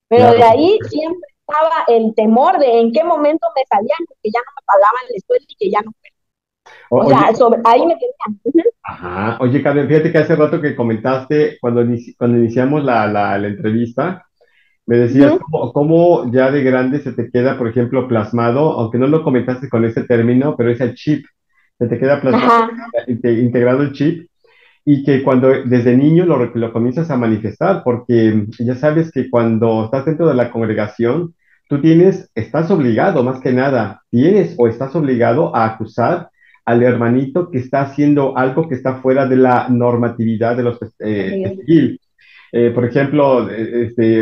Pero de claro. ahí siempre estaba el temor de en qué momento me salían, que ya no me pagaban la escuela y que ya no. O Oye, sea, ahí me tenían. ajá. Oye, Karen, fíjate que hace rato que comentaste, cuando iniciamos la entrevista, me decías Ujú. cómo ya de grande se te queda, por ejemplo, plasmado, aunque no lo comentaste con ese término, pero es el chip. Se te queda plasmado, Ajá, integrado el chip y que cuando desde niño lo comienzas a manifestar, porque ya sabes que cuando estás dentro de la congregación, estás obligado más que nada, tienes o estás obligado a acusar al hermanito que está haciendo algo que está fuera de la normatividad de los testigos. Por ejemplo,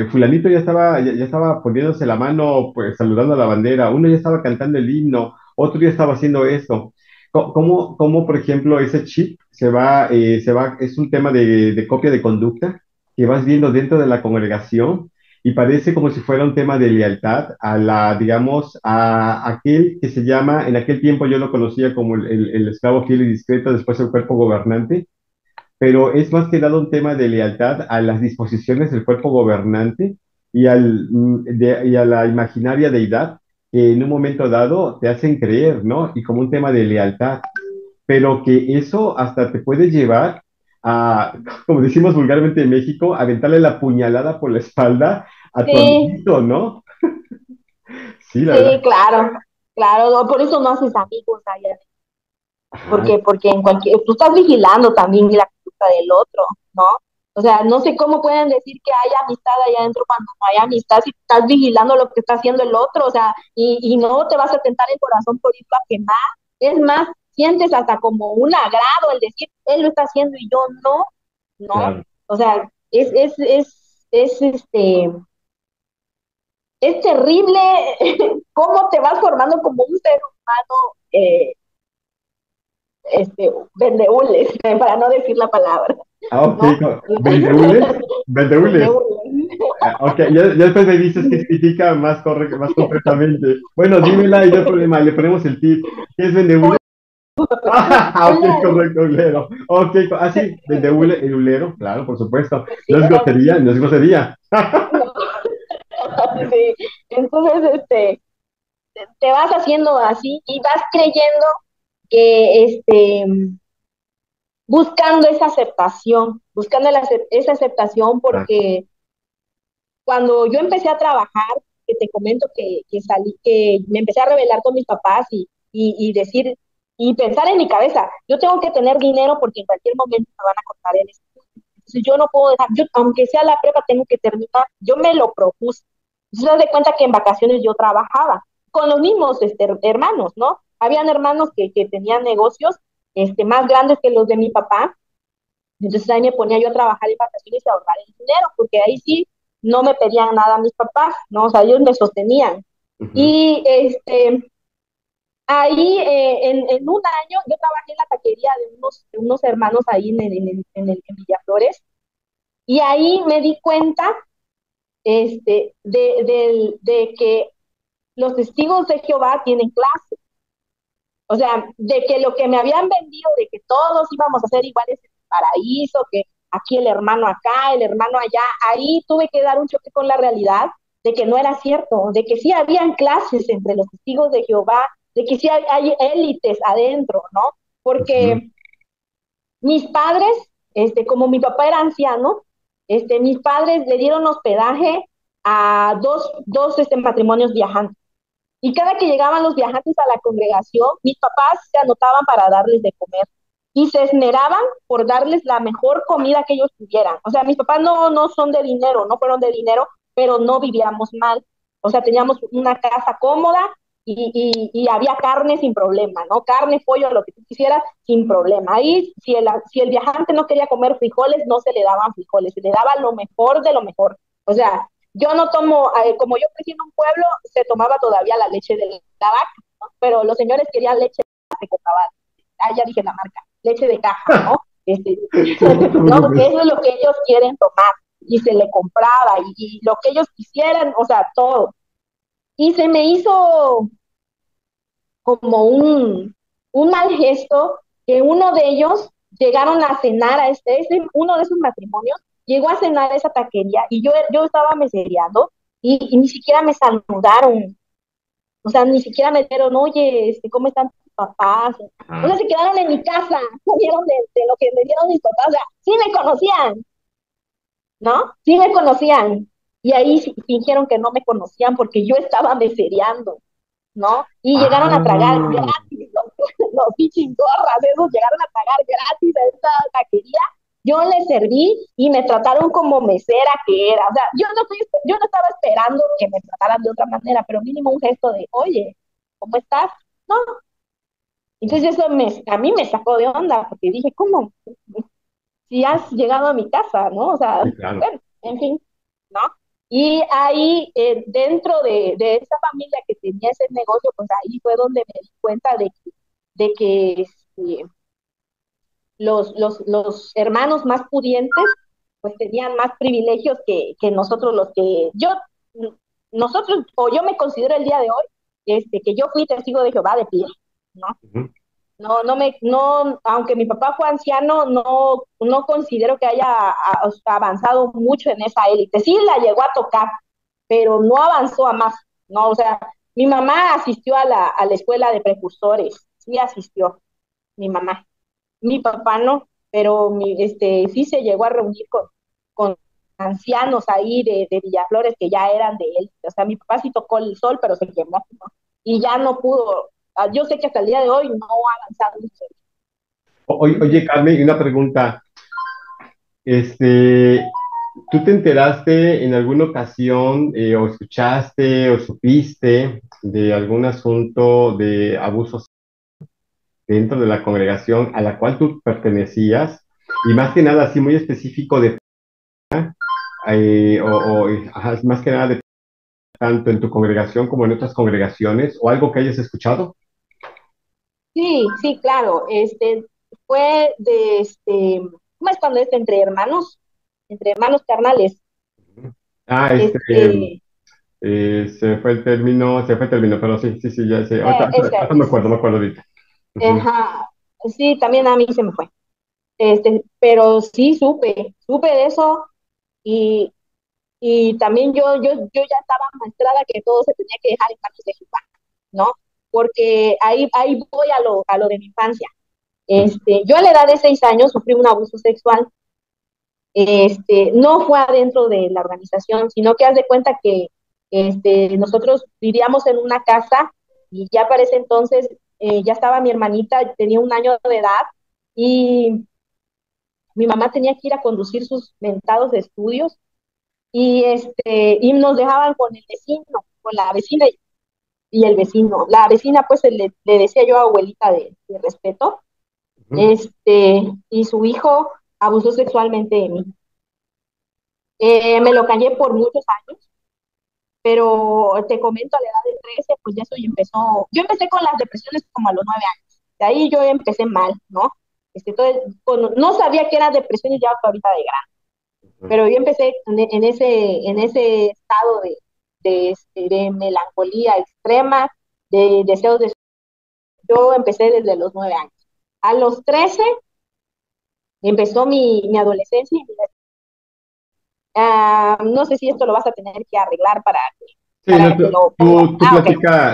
fulanito ya estaba poniéndose la mano, pues saludando a la bandera, uno ya estaba cantando el himno, otro ya estaba haciendo esto. ¿Cómo, por ejemplo, ese chip es un tema de copia de conducta que vas viendo dentro de la congregación y parece como si fuera un tema de lealtad digamos, a aquel que se llama, en aquel tiempo yo lo conocía como el esclavo fiel y discreto, después el cuerpo gobernante, pero es más que nada un tema de lealtad a las disposiciones del cuerpo gobernante y a la imaginaria deidad que en un momento dado te hacen creer, ¿no? Y como un tema de lealtad, pero que eso hasta te puede llevar a, como decimos vulgarmente en México, a aventarle la puñalada por la espalda a tu sí, amiguito, ¿no? Sí, la verdad. sí, claro, claro, no, por eso no haces amigos allá, Ajá, porque tú estás vigilando también la conducta del otro, ¿no? O sea, no sé cómo pueden decir que hay amistad allá adentro cuando no hay amistad, si estás vigilando lo que está haciendo el otro, o sea, y no te vas a tentar el corazón por irlo a quemar. Es más, sientes hasta como un agrado el decir, él lo está haciendo y yo no, ¿no? Claro. O sea, es terrible cómo te vas formando como un ser humano, vendehules, para no decir la palabra, Ok, ¿no? vendehules, vendehules. Vendehules. Ok, ya después me dices qué significa más, más concretamente. Bueno, dímela y no hay problema, le ponemos el tip. ¿Qué es vendehule? Ah, ok, Ulero. correcto, ulero. Ok, así, vendehule, el ulero, claro, por supuesto. Sí, No es grosería, no es grosería. no. Sí. Entonces, te vas haciendo así y vas creyendo que, buscando esa aceptación, buscando esa aceptación Exacto. porque cuando yo empecé a trabajar, que te comento que salí, que me empecé a rebelar con mis papás y decir, y pensar en mi cabeza, yo tengo que tener dinero porque en cualquier momento me van a cortar el estudio. Entonces yo no puedo dejar, yo, aunque sea la prepa, tengo que terminar. Yo me lo propuse. Entonces, de cuenta que en vacaciones yo trabajaba con los mismos hermanos, ¿no? Habían hermanos que tenían negocios más grandes que los de mi papá, entonces ahí me ponía yo a trabajar en vacaciones y a ahorrar el dinero, porque ahí sí no me pedían nada a mis papás, ¿no? O sea, ellos me sostenían. Ujú. Y ahí en un año yo trabajé en la taquería de unos hermanos ahí en Villaflores, y ahí me di cuenta de que los testigos de Jehová tienen clase. O sea, de que lo que me habían vendido, de que todos íbamos a ser iguales en el paraíso, que aquí el hermano acá, el hermano allá, ahí tuve que dar un choque con la realidad de que no era cierto, de que sí habían clases entre los testigos de Jehová, de que sí hay élites adentro, ¿no? Ujú. Porque mis padres, como mi papá era anciano, mis padres le dieron hospedaje a dos matrimonios viajantes. Y cada que llegaban los viajantes a la congregación, mis papás se anotaban para darles de comer y se esmeraban por darles la mejor comida que ellos tuvieran. O sea, mis papás no son de dinero, no fueron de dinero, pero no vivíamos mal. O sea, teníamos una casa cómoda y había carne sin problema, ¿no? Carne, pollo, lo que tú quisieras, sin problema. Ahí, si el viajante no quería comer frijoles, no se le daban frijoles, se le daba lo mejor de lo mejor. O sea, yo no tomo, como yo crecí en un pueblo, se tomaba todavía la leche de la vaca, ¿no? Pero los señores querían leche, se compraba, ya dije la marca, leche de caja, ¿no? Sí, no te no, porque preocupes. eso es lo que ellos quieren tomar, y se le compraba, y lo que ellos quisieran, o sea, todo. Y se me hizo como un mal gesto que uno de ellos llegaron a cenar a uno de esos matrimonios, llegó a cenar a esa taquería y yo estaba mesereando y ni siquiera me saludaron, o sea, ni siquiera me dijeron, oye, ¿cómo están tus papás? O sea, Ajá. se quedaron en mi casa, comieron de lo que me dieron mis papás, o sea, sí me conocían, ¿no? Sí me conocían. Y ahí fingieron que no me conocían porque yo estaba mesereando, ¿no? Y llegaron a tragar Ah, gratis, los gorras, esos llegaron a tragar gratis a esta taquería. Yo les serví y me trataron como mesera que era. O sea, yo no estaba esperando que me trataran de otra manera, pero mínimo un gesto de, oye, ¿cómo estás? No. Entonces a mí me sacó de onda, porque dije, ¿cómo? Si has llegado a mi casa, ¿no? O sea, sí, claro. bueno, en fin, ¿no? Y ahí, dentro de esa familia que tenía ese negocio, pues ahí fue donde me di cuenta de que los hermanos más pudientes, pues tenían más privilegios que nosotros los que nosotros, o yo me considero el día de hoy, que yo fui testigo de Jehová de pie, ¿no? Ujú. No, aunque mi papá fue anciano, no considero que haya avanzado mucho en esa élite. Sí la llegó a tocar, pero no avanzó a más, ¿no? O sea, mi mamá asistió a la escuela de precursores, sí asistió, mi mamá. Mi papá no, pero sí se llegó a reunir con ancianos ahí de Villaflores que ya eran de él. O sea, mi papá sí tocó el sol, pero se quemó, ¿no? Y ya no pudo. Yo sé que hasta el día de hoy no ha avanzado mucho. Oye, Carmen, una pregunta. Este, ¿tú te enteraste en alguna ocasión o escuchaste o supiste de algún asunto de abusos dentro de la congregación a la cual tú pertenecías? Y más que nada, así muy específico de, ajá, más que nada de tanto en tu congregación como en otras congregaciones, o algo que hayas escuchado. Sí, sí, claro. Fue de ¿cómo es cuando es entre hermanos carnales? Ah, Este, se fue el término, pero sí, sí, sí, ya sé. Ahorita me acuerdo ahorita. Ujú. ajá, sí, también a mí se me fue. Pero sí supe de eso y, y también yo ya estaba maestrada que todo se tenía que dejar en manos de Jehová, ¿no? Porque ahí voy a lo de mi infancia. Yo a la edad de 6 años sufrí un abuso sexual. No fue adentro de la organización, sino que haz de cuenta que nosotros vivíamos en una casa y ya para ese entonces ya estaba mi hermanita, tenía 1 año de edad y mi mamá tenía que ir a conducir sus mentados estudios y nos dejaban con el vecino, con la vecina y el vecino. La vecina pues le decía yo abuelita de respeto, Ujú. y su hijo abusó sexualmente de mí. Me lo callé por muchos años, pero te comento, a la edad de 13, pues ya eso ya empezó. Yo empecé con las depresiones como a los 9 años. De ahí yo empecé mal, ¿no? Entonces, no sabía que era depresión y ya hasta ahorita de grande, Ujú. pero yo empecé en ese estado de melancolía extrema, de deseos de... Yo empecé desde los 9 años. A los 13 empezó mi adolescencia y no sé si esto lo vas a tener que arreglar Sí, no, que lo ponga. Ok,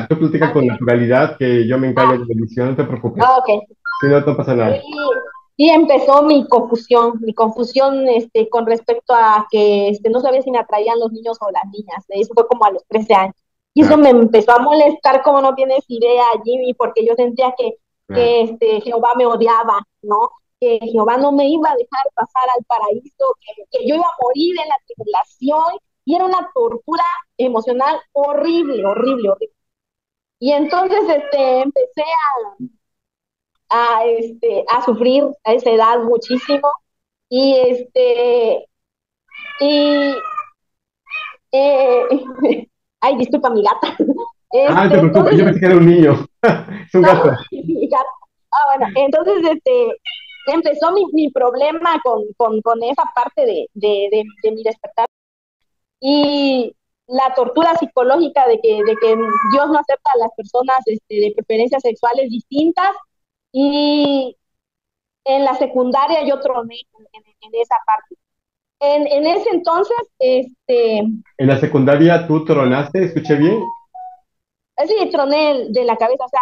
tú platica con ok. naturalidad, que yo me encargo de Ah, la edición, no te preocupes. ok. Si no, no pasa nada. Y empezó mi confusión con respecto a que no sabía si me atraían los niños o las niñas. Eso fue como a los 13 años. Y eso Claro, me empezó a molestar como no tienes idea, Jimmy, porque yo sentía claro. Jehová me odiaba, ¿no? Que Jehová no me iba a dejar pasar al paraíso, que yo iba a morir en la tribulación, y era una tortura emocional horrible, horrible, horrible. Y entonces empecé a sufrir a esa edad muchísimo. Y y eh, ay, disculpa mi gata. Ah, no te preocupes, yo Entonces, pensé que era un niño. Es un no, gato. mi gata. Bueno, entonces empezó mi problema con esa parte de mi despertar y la tortura psicológica de que Dios no acepta a las personas de preferencias sexuales distintas. Y en la secundaria yo troné en esa parte. En ese entonces, En la secundaria tú tronaste, escuché bien. sí, troné de la cabeza, o sea,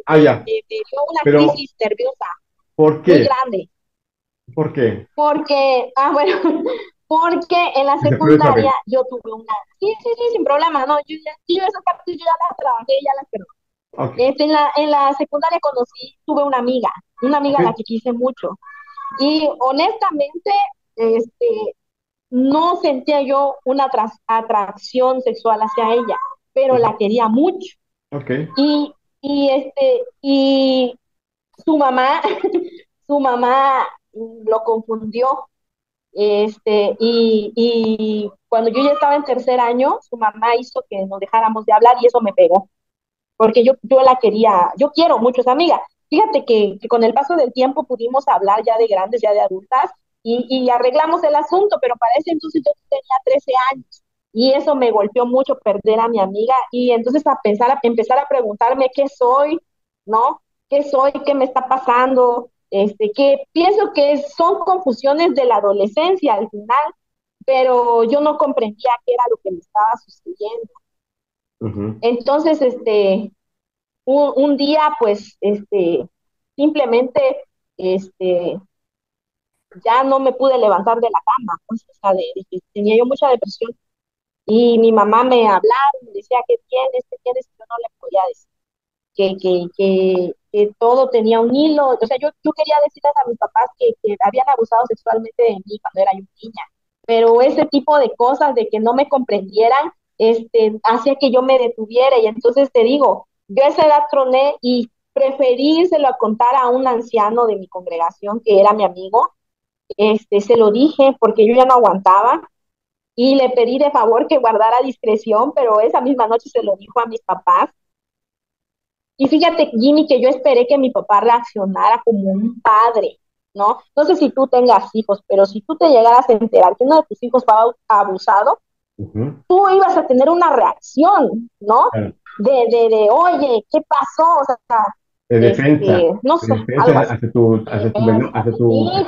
Ah, ya. me dio una Pero, crisis nerviosa ¿por muy qué? grande, ¿Por qué? porque, bueno, porque en la Si se puede secundaria saber. yo tuve sí, sí, sí, sin problema, no, yo esas partes yo ya las trabajé, ya las perdí. Ok, En la secundaria tuve una amiga ok. a la que quise mucho, y honestamente, este, no sentía yo una atracción sexual hacia ella, pero Ujú. la quería mucho. Ok. Y su mamá, su mamá lo confundió. Y cuando yo ya estaba en tercer año, su mamá hizo que nos dejáramos de hablar y eso me pegó, porque yo la quería, yo quiero mucho a esa amiga. Fíjate que con el paso del tiempo pudimos hablar ya de grandes, ya de adultas, y arreglamos el asunto, pero para ese entonces yo tenía 13 años y eso me golpeó mucho perder a mi amiga y entonces empezar a preguntarme qué soy, ¿no? ¿Qué soy? ¿Qué me está pasando? Que pienso que son confusiones de la adolescencia al final, pero yo no comprendía qué era lo que me estaba sucediendo. Ujú. Entonces, un día, pues, simplemente, este, ya no me pude levantar de la cama, pues, o sea, de que tenía yo mucha depresión. Y mi mamá me hablaba, me decía, ¿qué tienes? ¿Qué tienes? Y yo no le podía decir. que todo tenía un hilo. O sea, yo quería decirles a mis papás que habían abusado sexualmente de mí cuando era yo niña, pero ese tipo de cosas de que no me comprendieran, hacía que yo me detuviera. Y entonces te digo, yo a esa edad troné y preferírselo a contar a un anciano de mi congregación que era mi amigo. Se lo dije porque yo ya no aguantaba y le pedí de favor que guardara discreción, pero esa misma noche se lo dijo a mis papás. Y fíjate, Jimmy, que yo esperé que mi papá reaccionara como un padre, ¿no? No sé si tú tengas hijos, pero si tú te llegaras a enterar que uno de tus hijos fue abusado, Ujú. tú ibas a tener una reacción, ¿no? Claro. Oye, ¿qué pasó? O sea, no de sé, defensa algo así. hacia Mi tu hijo,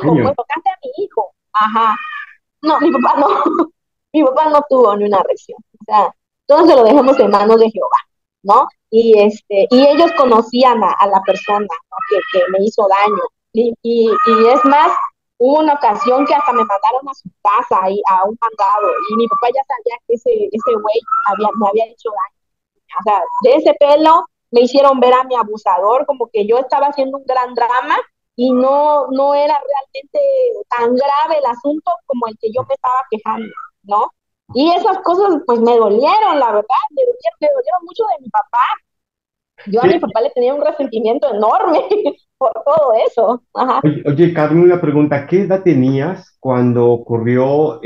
pequeño. pues tocaste a mi hijo. Ajá. No, mi papá no. Mi papá no tuvo ni una reacción. O sea, todos se lo dejamos en manos de Jehová, ¿no? Y ellos conocían a la persona, ¿no? que me hizo daño. Y es más, hubo una ocasión que hasta me mandaron a su casa y a un mandado, y mi papá ya sabía que ese güey me había hecho daño. O sea, de ese pelo me hicieron ver a mi abusador como que yo estaba haciendo un gran drama y no era realmente tan grave el asunto como el que yo me estaba quejando, ¿no? Y esas cosas pues me dolieron, la verdad, me dolieron mucho de mi papá. Yo a mi Sí. papá le tenía un resentimiento enorme por todo eso. Ajá. Oye, Carmen, una pregunta. ¿Qué edad tenías cuando ocurrió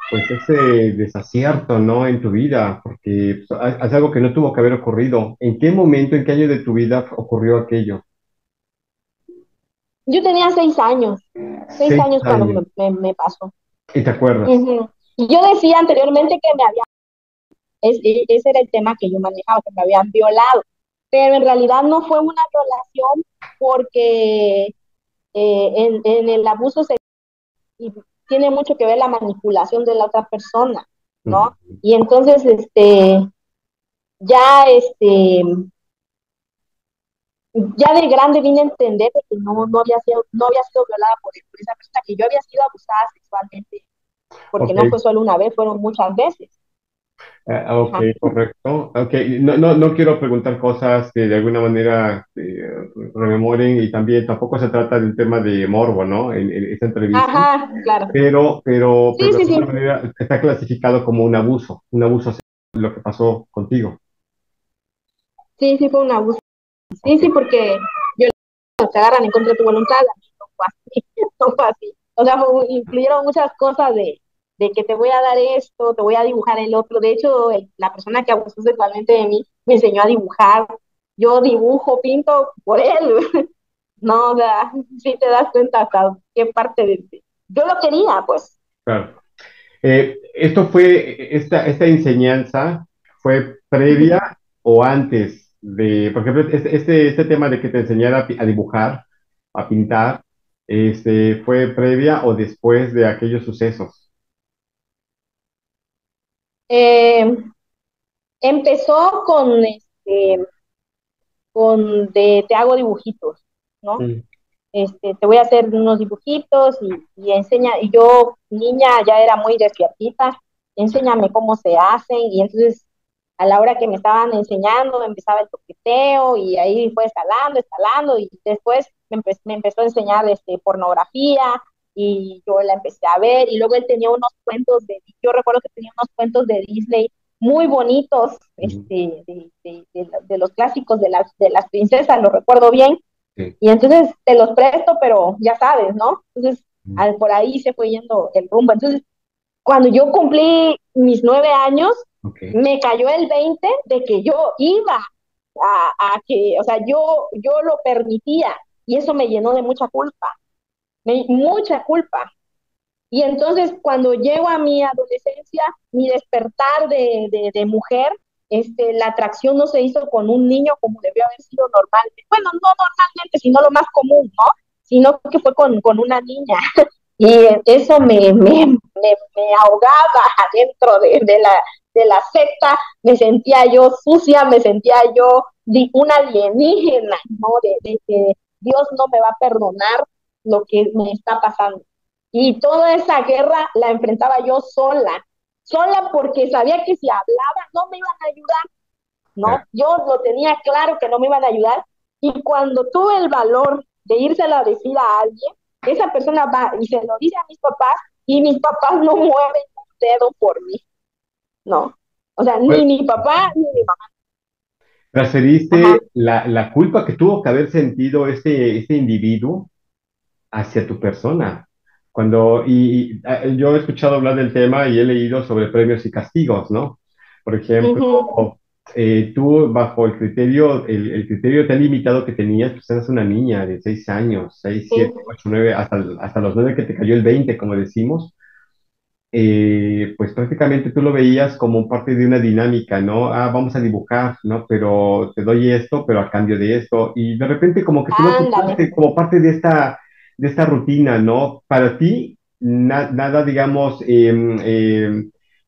pues ese desacierto, ¿no? En tu vida, porque pues, es algo que no tuvo que haber ocurrido. ¿En qué momento, en qué año de tu vida ocurrió aquello? Yo tenía 6 años, seis Seis años cuando años. me pasó. ¿Y te acuerdas? Ujú. Y yo decía anteriormente que ese era el tema que yo manejaba, que me habían violado, pero en realidad no fue una violación porque en el abuso sexual tiene mucho que ver la manipulación de la otra persona, Ujú. ¿no? Y entonces, ya, ya de grande vine a entender de que no había sido violada por esa persona, que yo había sido abusada sexualmente, porque Ok, no fue solo una vez, fueron muchas veces. ok, Ajá. correcto. Ok, no quiero preguntar cosas que de alguna manera rememoren y también tampoco se trata de un tema de morbo, ¿no? En esta entrevista, Ajá, claro. pero Sí, de sí, sí. alguna manera está clasificado como un abuso sexual, lo que pasó contigo. Sí, sí, fue un abuso. Sí, Ok. sí, porque te agarran en contra de tu voluntad, a mí no fue así, no fue así. O sea, incluyeron muchas cosas de que te voy a dar esto, te voy a dibujar el otro. De hecho, la persona que abusó sexualmente de mí me enseñó a dibujar. Yo dibujo, pinto por él. No, o sea, sí te das cuenta hasta qué parte yo lo quería, pues. Claro. Esta enseñanza fue previa o antes de, por ejemplo, este tema de que te enseñara a dibujar, a pintar, ¿fue previa o después de aquellos sucesos? Eh, Empezó con te hago dibujitos, ¿no? Mm. Te voy a hacer unos dibujitos y yo, niña, ya era muy despiertita, enséñame cómo se hacen, y entonces a la hora que me estaban enseñando empezaba el toqueteo y ahí fue escalando, y después me empezó a enseñar pornografía y yo la empecé a ver, y luego él tenía yo recuerdo que tenía unos cuentos de Disney muy bonitos, Ujú. de los clásicos de las princesas, lo recuerdo bien, Sí. y entonces te los presto, pero ya sabes, ¿no? Entonces, Mm. por ahí se fue yendo el rumbo. Entonces, cuando yo cumplí mis 9 años, Ok. me cayó el 20 de que yo iba a que, o sea, yo lo permitía, y eso me llenó de mucha culpa, mucha culpa. Y entonces, cuando llego a mi adolescencia, mi despertar de mujer, la atracción no se hizo con un niño como debió haber sido normalmente. Bueno, no normalmente, sino lo más común, ¿no? Sino que fue con una niña. Y eso me ahogaba dentro de la secta. Me sentía yo sucia, me sentía yo una alienígena, ¿no? De que Dios no me va a perdonar lo que me está pasando. Y toda esa guerra la enfrentaba yo sola, sola porque sabía que si hablaba no me iban a ayudar. Claro. ¿no? Yo lo tenía claro que no me iban a ayudar y cuando tuve el valor de írselo a decir a alguien, esa persona va y se lo dice a mis papás y mis papás no mueven un dedo por mí, ¿no? O sea, Pues, ni mi papá ni mi mamá. Ajá. transferiste la culpa que tuvo que haber sentido este individuo hacia tu persona. Yo he escuchado hablar del tema y he leído sobre premios y castigos, ¿no? Por ejemplo, Ujú, tú bajo el criterio tan limitado que tenías, pues eras una niña de 6 años, 6, sí. 7, 8, 9, hasta los 9 que te cayó el 20, como decimos, pues prácticamente tú lo veías como parte de una dinámica, ¿no? Ah, vamos a dibujar, ¿no? Pero te doy esto, pero a cambio de esto. Y de repente como que tú lo Ándale. tomaste como parte de esta rutina, ¿no? Para ti, nada, digamos,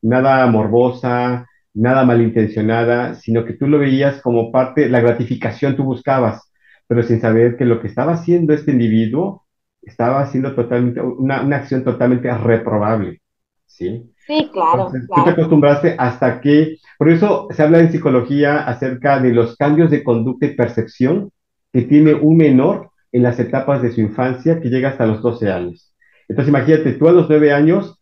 nada morbosa, nada malintencionada, sino que tú lo veías como parte, la gratificación tú buscabas, pero sin saber que lo que estaba haciendo este individuo estaba haciendo totalmente, una acción totalmente reprobable. ¿Sí? Sí, claro, Entonces, tú te claro. acostumbraste hasta que, por eso se habla en psicología acerca de los cambios de conducta y percepción que tiene un menor en las etapas de su infancia que llega hasta los 12 años. Entonces, imagínate, tú a los 9 años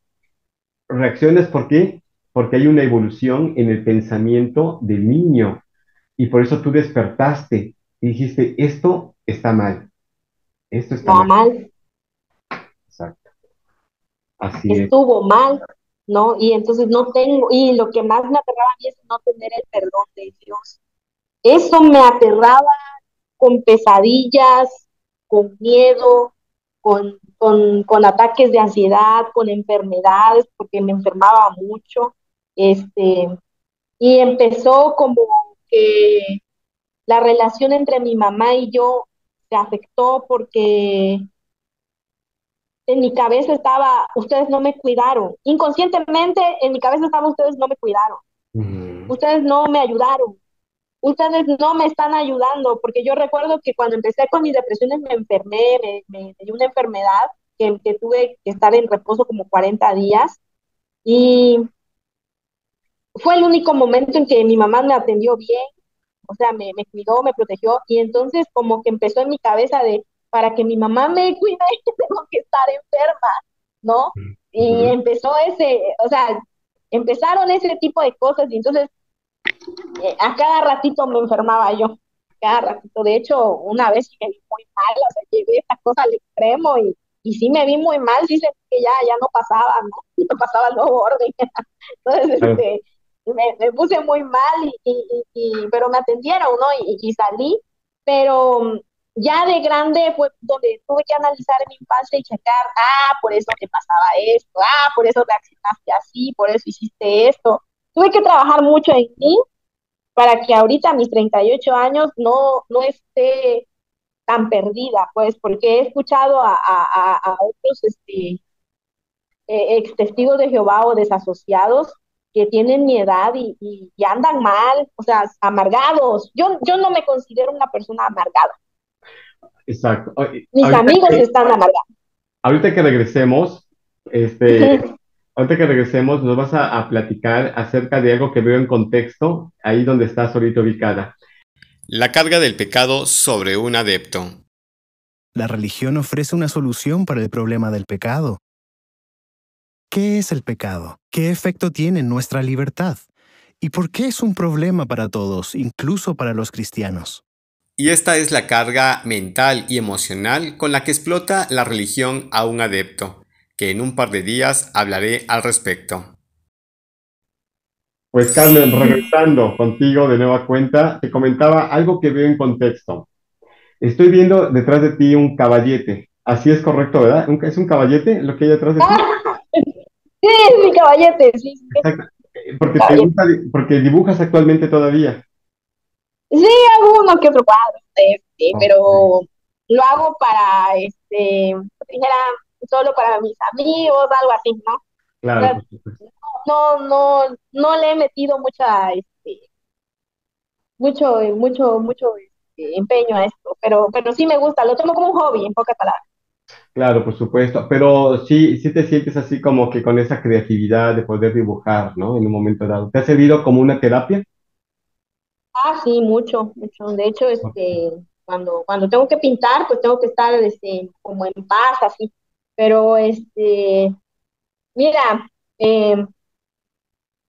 reaccionas, ¿por qué? Porque hay una evolución en el pensamiento del niño y por eso tú despertaste y dijiste, esto está Va mal. mal, Exacto. Así es. estuvo mal, ¿no? Y entonces no tengo, y lo que más me aterraba a mí es no tener el perdón de Dios. Eso me aterraba con pesadillas, con miedo, con ataques de ansiedad, con enfermedades, porque me enfermaba mucho. Este, y empezó como que la relación entre mi mamá y yo se afectó porque en mi cabeza estaba, ustedes no me cuidaron. Inconscientemente en mi cabeza estaba, ustedes no me cuidaron. Ujú. Ustedes no me ayudaron. Ustedes no me están ayudando, porque yo recuerdo que cuando empecé con mis depresiones me enfermé, me dio una enfermedad que tuve que estar en reposo como 40 días y fue el único momento en que mi mamá me atendió bien, o sea, me cuidó, me protegió y entonces como que empezó en mi cabeza de, para que mi mamá me cuide, tengo que estar enferma, ¿no? Y Ujú. empezó ese, o sea, empezaron ese tipo de cosas y entonces a cada ratito me enfermaba yo, cada ratito. De hecho, una vez sí me vi muy mal, o sea, llevé esta cosa al extremo y sí me vi muy mal, sí sentí que ya no pasaba, ¿no? No pasaba el nuevo orden. Entonces, Claro. me puse muy mal, pero me atendieron, ¿no? Y salí, pero ya de grande fue donde tuve que analizar mi infancia y checar, por eso te pasaba esto, por eso reaccionaste así, por eso hiciste esto. Tuve que trabajar mucho en mí para que ahorita a mis 38 años no esté tan perdida, pues, porque he escuchado a otros ex testigos de Jehová o desasociados que tienen mi edad y andan mal, o sea, amargados. Yo no me considero una persona amargada. Exacto. Mis amigos están amargados. Ahorita que regresemos, este, ahorita que regresemos, nos vas a platicar acerca de algo que veo en contexto, ahí donde estás ahorita ubicada. La carga del pecado sobre un adepto. La religión ofrece una solución para el problema del pecado. ¿Qué es el pecado? ¿Qué efecto tiene en nuestra libertad? ¿Y por qué es un problema para todos, incluso para los cristianos? Y esta es la carga mental y emocional con la que explota la religión a un adepto, que en un par de días hablaré al respecto. Pues Carmen, regresando contigo de nueva cuenta, te comentaba algo que veo en contexto. Estoy viendo detrás de ti un caballete. Así es correcto, ¿verdad? ¿Es un caballete lo que hay detrás de ti? Sí, es mi caballete, sí, sí, es Exacto. mi Porque te caballete. gusta, porque dibujas actualmente todavía. Sí, hago uno que otro cuadro, Ok. pero lo hago para, dijera, solo para mis amigos, algo así, ¿no? O Claro, sea, por supuesto. no le he metido mucho empeño a esto, pero sí me gusta, lo tomo como un hobby, en pocas palabras. Claro, por supuesto, pero sí, sí te sientes así como que con esa creatividad de poder dibujar, ¿no? En un momento dado. ¿Te ha servido como una terapia? Ah, sí, mucho, mucho. De hecho, cuando tengo que pintar, pues tengo que estar, como en paz, así. Pero, mira, eh,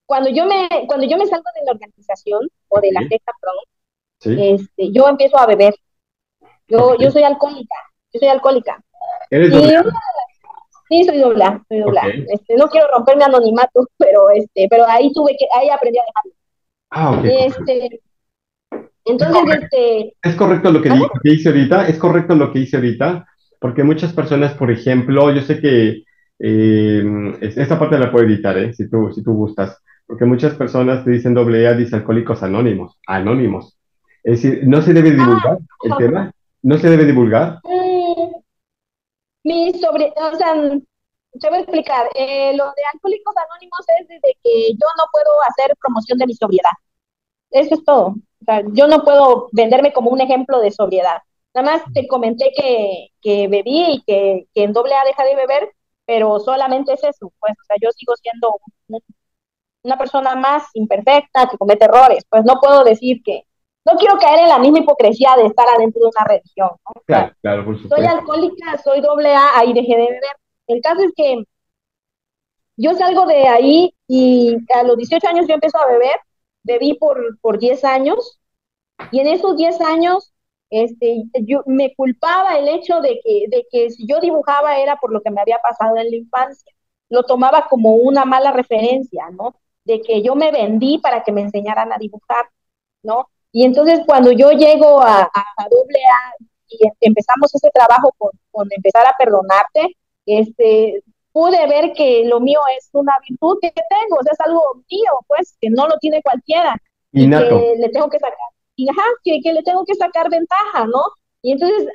cuando yo me salgo de la organización o Ok, de la secta, perdón, sí, yo empiezo a beber. Yo ok. soy alcohólica, yo soy alcohólica. ¿Eres doble Y A? sí, soy doble A, soy doble Ok. A. No quiero romper mi anonimato, pero ahí aprendí a dejarlo. Ah, ok, correcto. Este, Es entonces, correcto, es correcto lo que, ¿vale? que hice ahorita, es correcto lo que hice ahorita, porque muchas personas, por ejemplo, yo sé que esta parte la puedo editar, si tú gustas, porque muchas personas te dicen doble A, dice Alcohólicos Anónimos, anónimos. Es decir, no se debe divulgar el Ajá. tema, no se debe divulgar. Mm, o sea, te voy a explicar. Lo de Alcohólicos Anónimos es desde que yo no puedo hacer promoción de mi sobriedad. Eso es todo. O sea, yo no puedo venderme como un ejemplo de sobriedad. Nada más te comenté que bebí y que en doble A deja de beber, pero solamente es eso. Pues, o sea, yo sigo siendo un- una persona más imperfecta que comete errores. Pues no puedo decir no quiero caer en la misma hipocresía de estar adentro de una religión, ¿no? O sea, Claro, claro, por soy supuesto. alcohólica, soy doble A, ahí dejé de beber. El caso es que yo salgo de ahí y a los 18 años yo empiezo a beber, bebí por 10 años y en esos 10 años yo me culpaba el hecho de que si yo dibujaba era por lo que me había pasado en la infancia. Lo tomaba como una mala referencia, ¿no? De que yo me vendí para que me enseñaran a dibujar, ¿no? Y entonces cuando yo llego a doble A y empezamos ese trabajo con empezar a perdonarte, pude ver que lo mío es una virtud que tengo, o sea, es algo mío, pues, que no lo tiene cualquiera y Innato. que le tengo que sacar, y ajá, que le tengo que sacar ventaja, ¿no? Y entonces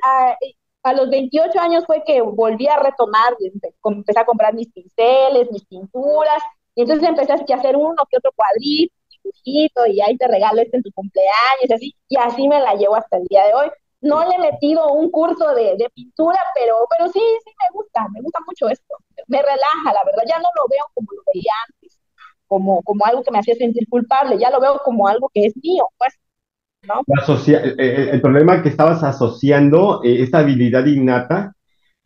a los 28 años fue que volví a retomar, empecé a comprar mis pinceles, mis pinturas, y entonces empecé a hacer uno que otro cuadrito, dibujito, y ahí te regalo en tu cumpleaños, y así me la llevo hasta el día de hoy. No le he metido un curso de pintura, pero sí, sí me gusta mucho esto. Me relaja, la verdad, ya no lo veo como lo veía antes, como algo que me hacía sentir culpable, ya lo veo como algo que es mío, pues, ¿no? El problema que estabas asociando esta habilidad innata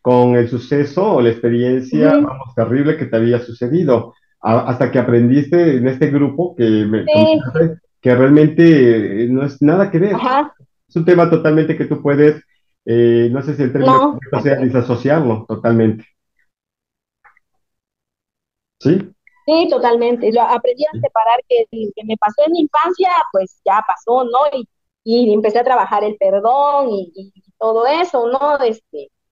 con el suceso o la experiencia, Ujú. vamos, terrible que te había sucedido, hasta que aprendiste en este grupo que me Sí, comentaste que realmente no es nada que ver. ajá, Es un tema totalmente que tú puedes, no sé si el término no, correcto sea disasociarlo totalmente. ¿Sí? sí, totalmente. Lo aprendí a Sí. separar que lo que me pasó en mi infancia, pues ya pasó, ¿no? Y empecé a trabajar el perdón y todo eso, ¿no?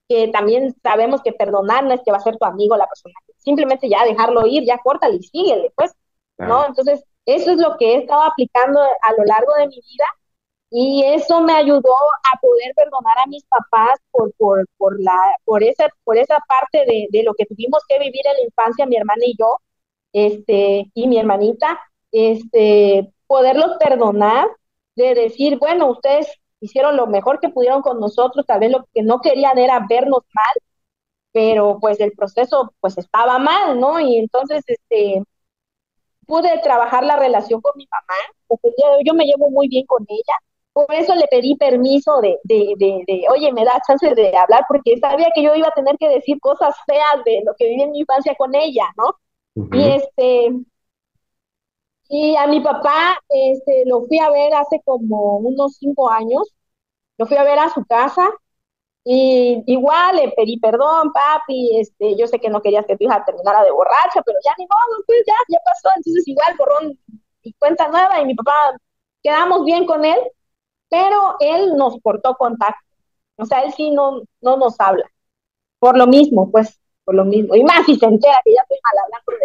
Que también sabemos que perdonar no es que va a ser tu amigo la persona, simplemente ya dejarlo ir, ya córtale y síguele, pues, ¿no? Claro. Entonces, eso es lo que he estado aplicando a lo largo de mi vida y eso me ayudó a poder perdonar a mis papás por esa parte de lo que tuvimos que vivir en la infancia, mi hermana y yo, y mi hermanita, poderlos perdonar, de decir, bueno, ustedes hicieron lo mejor que pudieron con nosotros, tal vez lo que no querían era vernos mal, pero pues el proceso pues estaba mal, ¿no? Y entonces, pude trabajar la relación con mi mamá, porque yo me llevo muy bien con ella. Por eso le pedí permiso oye, me da chance de hablar, porque sabía que yo iba a tener que decir cosas feas de lo que viví en mi infancia con ella, ¿no? Y Ujú. y a mi papá, lo fui a ver hace como unos 5 años, lo fui a ver a su casa y igual le pedí perdón, papi, yo sé que no querías que tu hija terminara de borracha, pero ya ni modo, pues ya pasó, entonces igual borrón y cuenta nueva y mi papá quedamos bien con él, pero él nos cortó contacto, o sea, él sí no nos habla, por lo mismo, pues, por lo mismo, y más si se entera que ya estoy mal hablando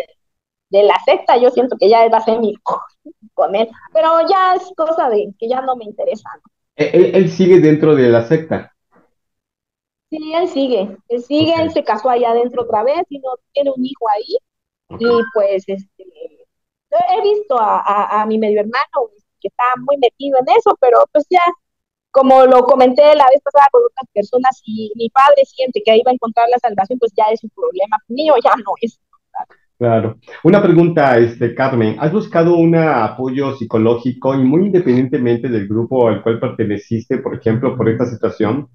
de la secta, yo siento que ya va a ser mi con él, pero ya es cosa de que ya no me interesa, ¿no? Él sigue dentro de la secta. Sí, él sigue, Ok, él se casó allá adentro otra vez y no tiene un hijo ahí. ok. Y pues he visto a mi medio hermano que está muy metido en eso, pero pues ya, como lo comenté la vez pasada con otras personas, si mi padre siente que ahí va a encontrar la salvación, pues ya es un problema mío, ya no es. Claro. Una pregunta, Carmen, ¿has buscado un apoyo psicológico y muy independientemente del grupo al cual perteneciste, por ejemplo, por esta situación?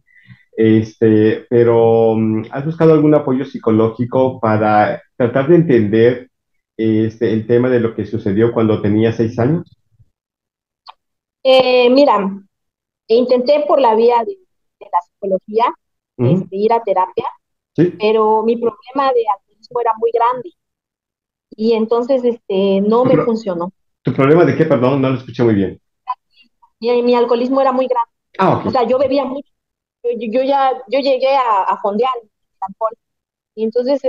Pero ¿has buscado algún apoyo psicológico para tratar de entender el tema de lo que sucedió cuando tenía 6 años? Mira, intenté por la vía de la psicología, Ujú. ir a terapia, Sí. pero mi problema de alcoholismo era muy grande y entonces no ¿Tu, me pro- funcionó. tu problema de qué, perdón? No lo escuché muy bien. Mi alcoholismo era muy grande. Ah, O ok. sea, yo bebía mucho. Yo llegué a fondear el alcohol. Y entonces,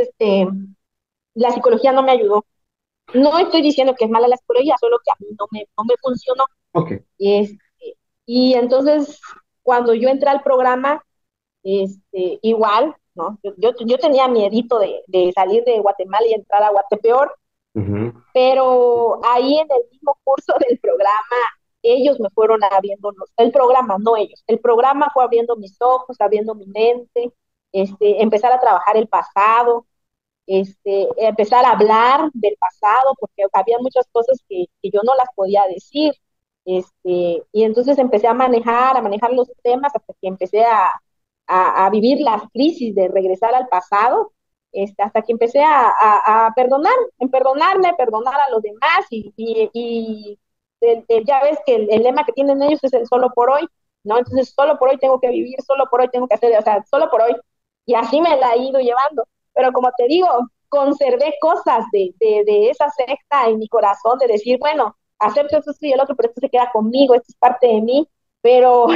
la psicología no me ayudó. No estoy diciendo que es mala la psicología, solo que a mí no me funcionó. Ok. Y, y entonces, cuando yo entré al programa, igual, ¿no? Yo tenía miedito de salir de Guatemala y entrar a Guatepeor, Ujú, pero ahí en el mismo curso del programa, ellos me fueron abriendo, el programa, no ellos, el programa fue abriendo mis ojos, abriendo mi mente, empezar a trabajar el pasado, empezar a hablar del pasado, porque había muchas cosas que yo no las podía decir, y entonces empecé a manejar los temas hasta que empecé a vivir las crisis de regresar al pasado, hasta que empecé a perdonar, en perdonarme, perdonar a los demás ya ves que el lema que tienen ellos es el solo por hoy, ¿no? Entonces solo por hoy tengo que vivir, solo por hoy tengo que hacer, o sea, solo por hoy. Y así me la he ido llevando. Pero como te digo, conservé cosas de esa secta en mi corazón, de decir, bueno, acepto esto y el otro, pero esto se queda conmigo, esto es parte de mí, pero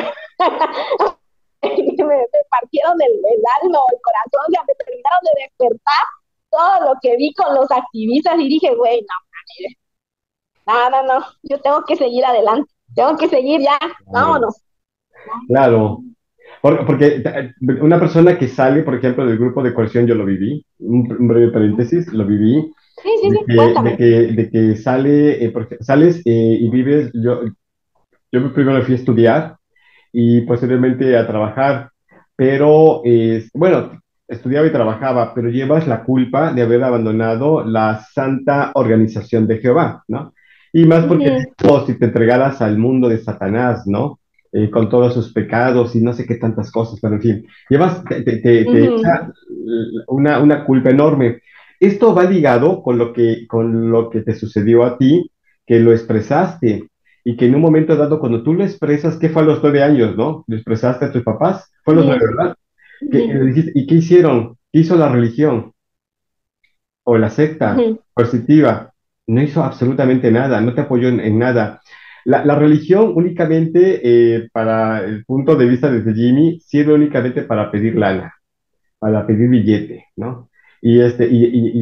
me partieron el alma o el corazón, ya me terminaron de despertar todo lo que vi con los activistas y dije, güey, no, no, no, yo tengo que seguir adelante, tengo que seguir ya, claro. vámonos. Claro. Porque una persona que sale, por ejemplo, del grupo de coerción, yo lo viví, un breve paréntesis, lo viví, Sí, sí, sí, cuéntame. de que sale, sales y vives, yo primero fui a estudiar y posteriormente a trabajar, pero bueno, estudiaba y trabajaba, pero llevas la culpa de haber abandonado la santa organización de Jehová, ¿no? Y más Uh porque es -huh, como si te entregaras al mundo de Satanás, ¿no? Con todos sus pecados y no sé qué tantas cosas, pero en fin, llevas, uh te -huh. echa una culpa enorme. Esto va ligado con lo que te sucedió a ti, que lo expresaste y que en un momento dado, cuando tú lo expresas, ¿qué fue a los 9 años, no? ¿Lo expresaste a tus papás? Fue a los nueve, Sí, ¿verdad? uh Que le -huh, dijiste, ¿y qué hicieron? ¿Qué hizo la religión o la uh secta -huh. coercitiva? No hizo absolutamente nada, no te apoyó en nada. La religión únicamente, para el punto de vista de Jimmy, sirve únicamente para pedir lana, para pedir billete, ¿no? Y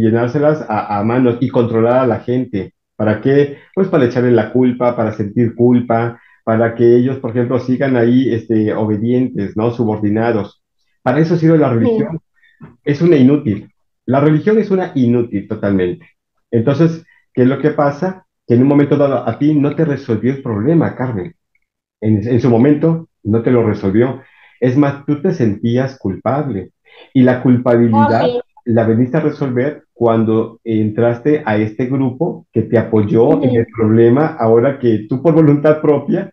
llenárselas a manos y controlar a la gente. ¿Para qué? Pues para echarle la culpa, para sentir culpa, para que ellos, por ejemplo, sigan ahí, obedientes, ¿no? Subordinados. Para eso sirve la religión. Es una inútil. La religión es una inútil totalmente. Entonces, ¿qué es lo que pasa? Que en un momento dado a ti no te resolvió el problema, Carmen. En su momento no te lo resolvió. Es más, tú te sentías culpable y la Oh, culpabilidad sí. la veniste a resolver cuando entraste a este grupo que te Uh apoyó en el -huh. problema, ahora que tú por voluntad propia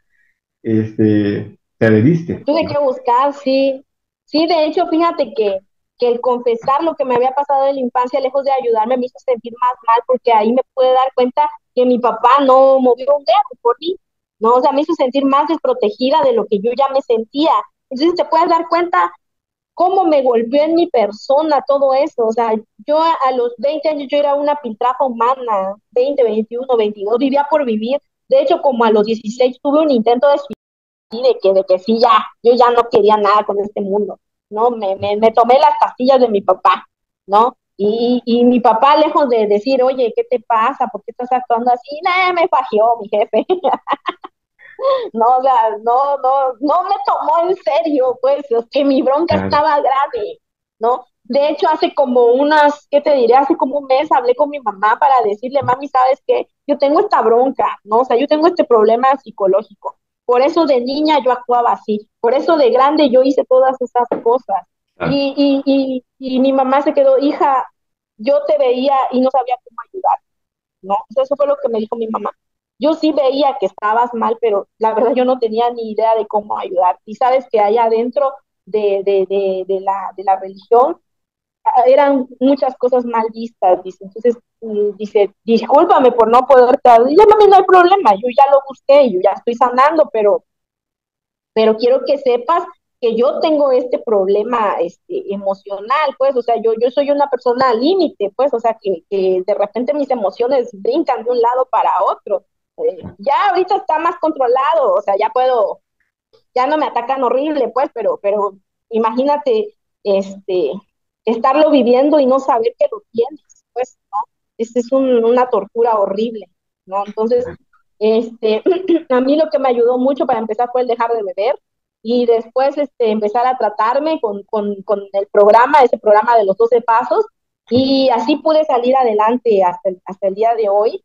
te adheriste, Tuve ¿no? que buscar, sí. Sí, de hecho, fíjate que el confesar lo que me había pasado en la infancia, lejos de ayudarme, me hizo sentir más mal, porque ahí me pude dar cuenta que mi papá no movió un dedo por mí, ¿no? O sea, me hizo sentir más desprotegida de lo que yo ya me sentía. Entonces te puedes dar cuenta cómo me golpeó en mi persona todo eso. O sea, yo a los 20 años yo era una piltrafa humana, 20, 21, 22, vivía por vivir. De hecho, como a los 16 tuve un intento de de que sí, ya, yo ya no quería nada con este mundo, ¿no? Me tomé las pastillas de mi papá, ¿no? Y mi papá, lejos de decir, oye, ¿qué te pasa? ¿Por qué estás actuando así? Nah, me fagió mi jefe. No, o sea, no me tomó en serio, pues, es que mi bronca Claro, estaba grave, ¿no? De hecho, hace como unas, ¿qué te diré? Hace como un mes hablé con mi mamá para decirle, mami, ¿sabes qué? Yo tengo esta bronca, ¿no? O sea, yo tengo este problema psicológico. Por eso de niña yo actuaba así, por eso de grande yo hice todas esas cosas. claro. Y mi mamá se quedó, hija, yo te veía y no sabía cómo ayudar, ¿no? O sea, eso fue lo que me dijo mi mamá. Yo sí veía que estabas mal, pero la verdad yo no tenía ni idea de cómo ayudar. Y sabes que allá adentro de la religión eran muchas cosas mal vistas, dice. Entonces, dice, discúlpame por no poderte ayudar. Y ya, mami, no hay problema, yo ya lo busqué, yo ya estoy sanando, pero quiero que sepas que yo tengo este problema emocional, pues, o sea, yo soy una persona límite, pues, o sea, que de repente mis emociones brincan de un lado para otro. Ya ahorita está más controlado, o sea, ya puedo, ya no me atacan horrible, pues, pero imagínate, este, estarlo viviendo y no saber que lo tienes, pues, ¿no? Es una tortura horrible, ¿no? Entonces, este, a mí lo que me ayudó mucho para empezar fue el dejar de beber y después empezar a tratarme con el programa, ese programa de los 12 pasos, y así pude salir adelante hasta el día de hoy.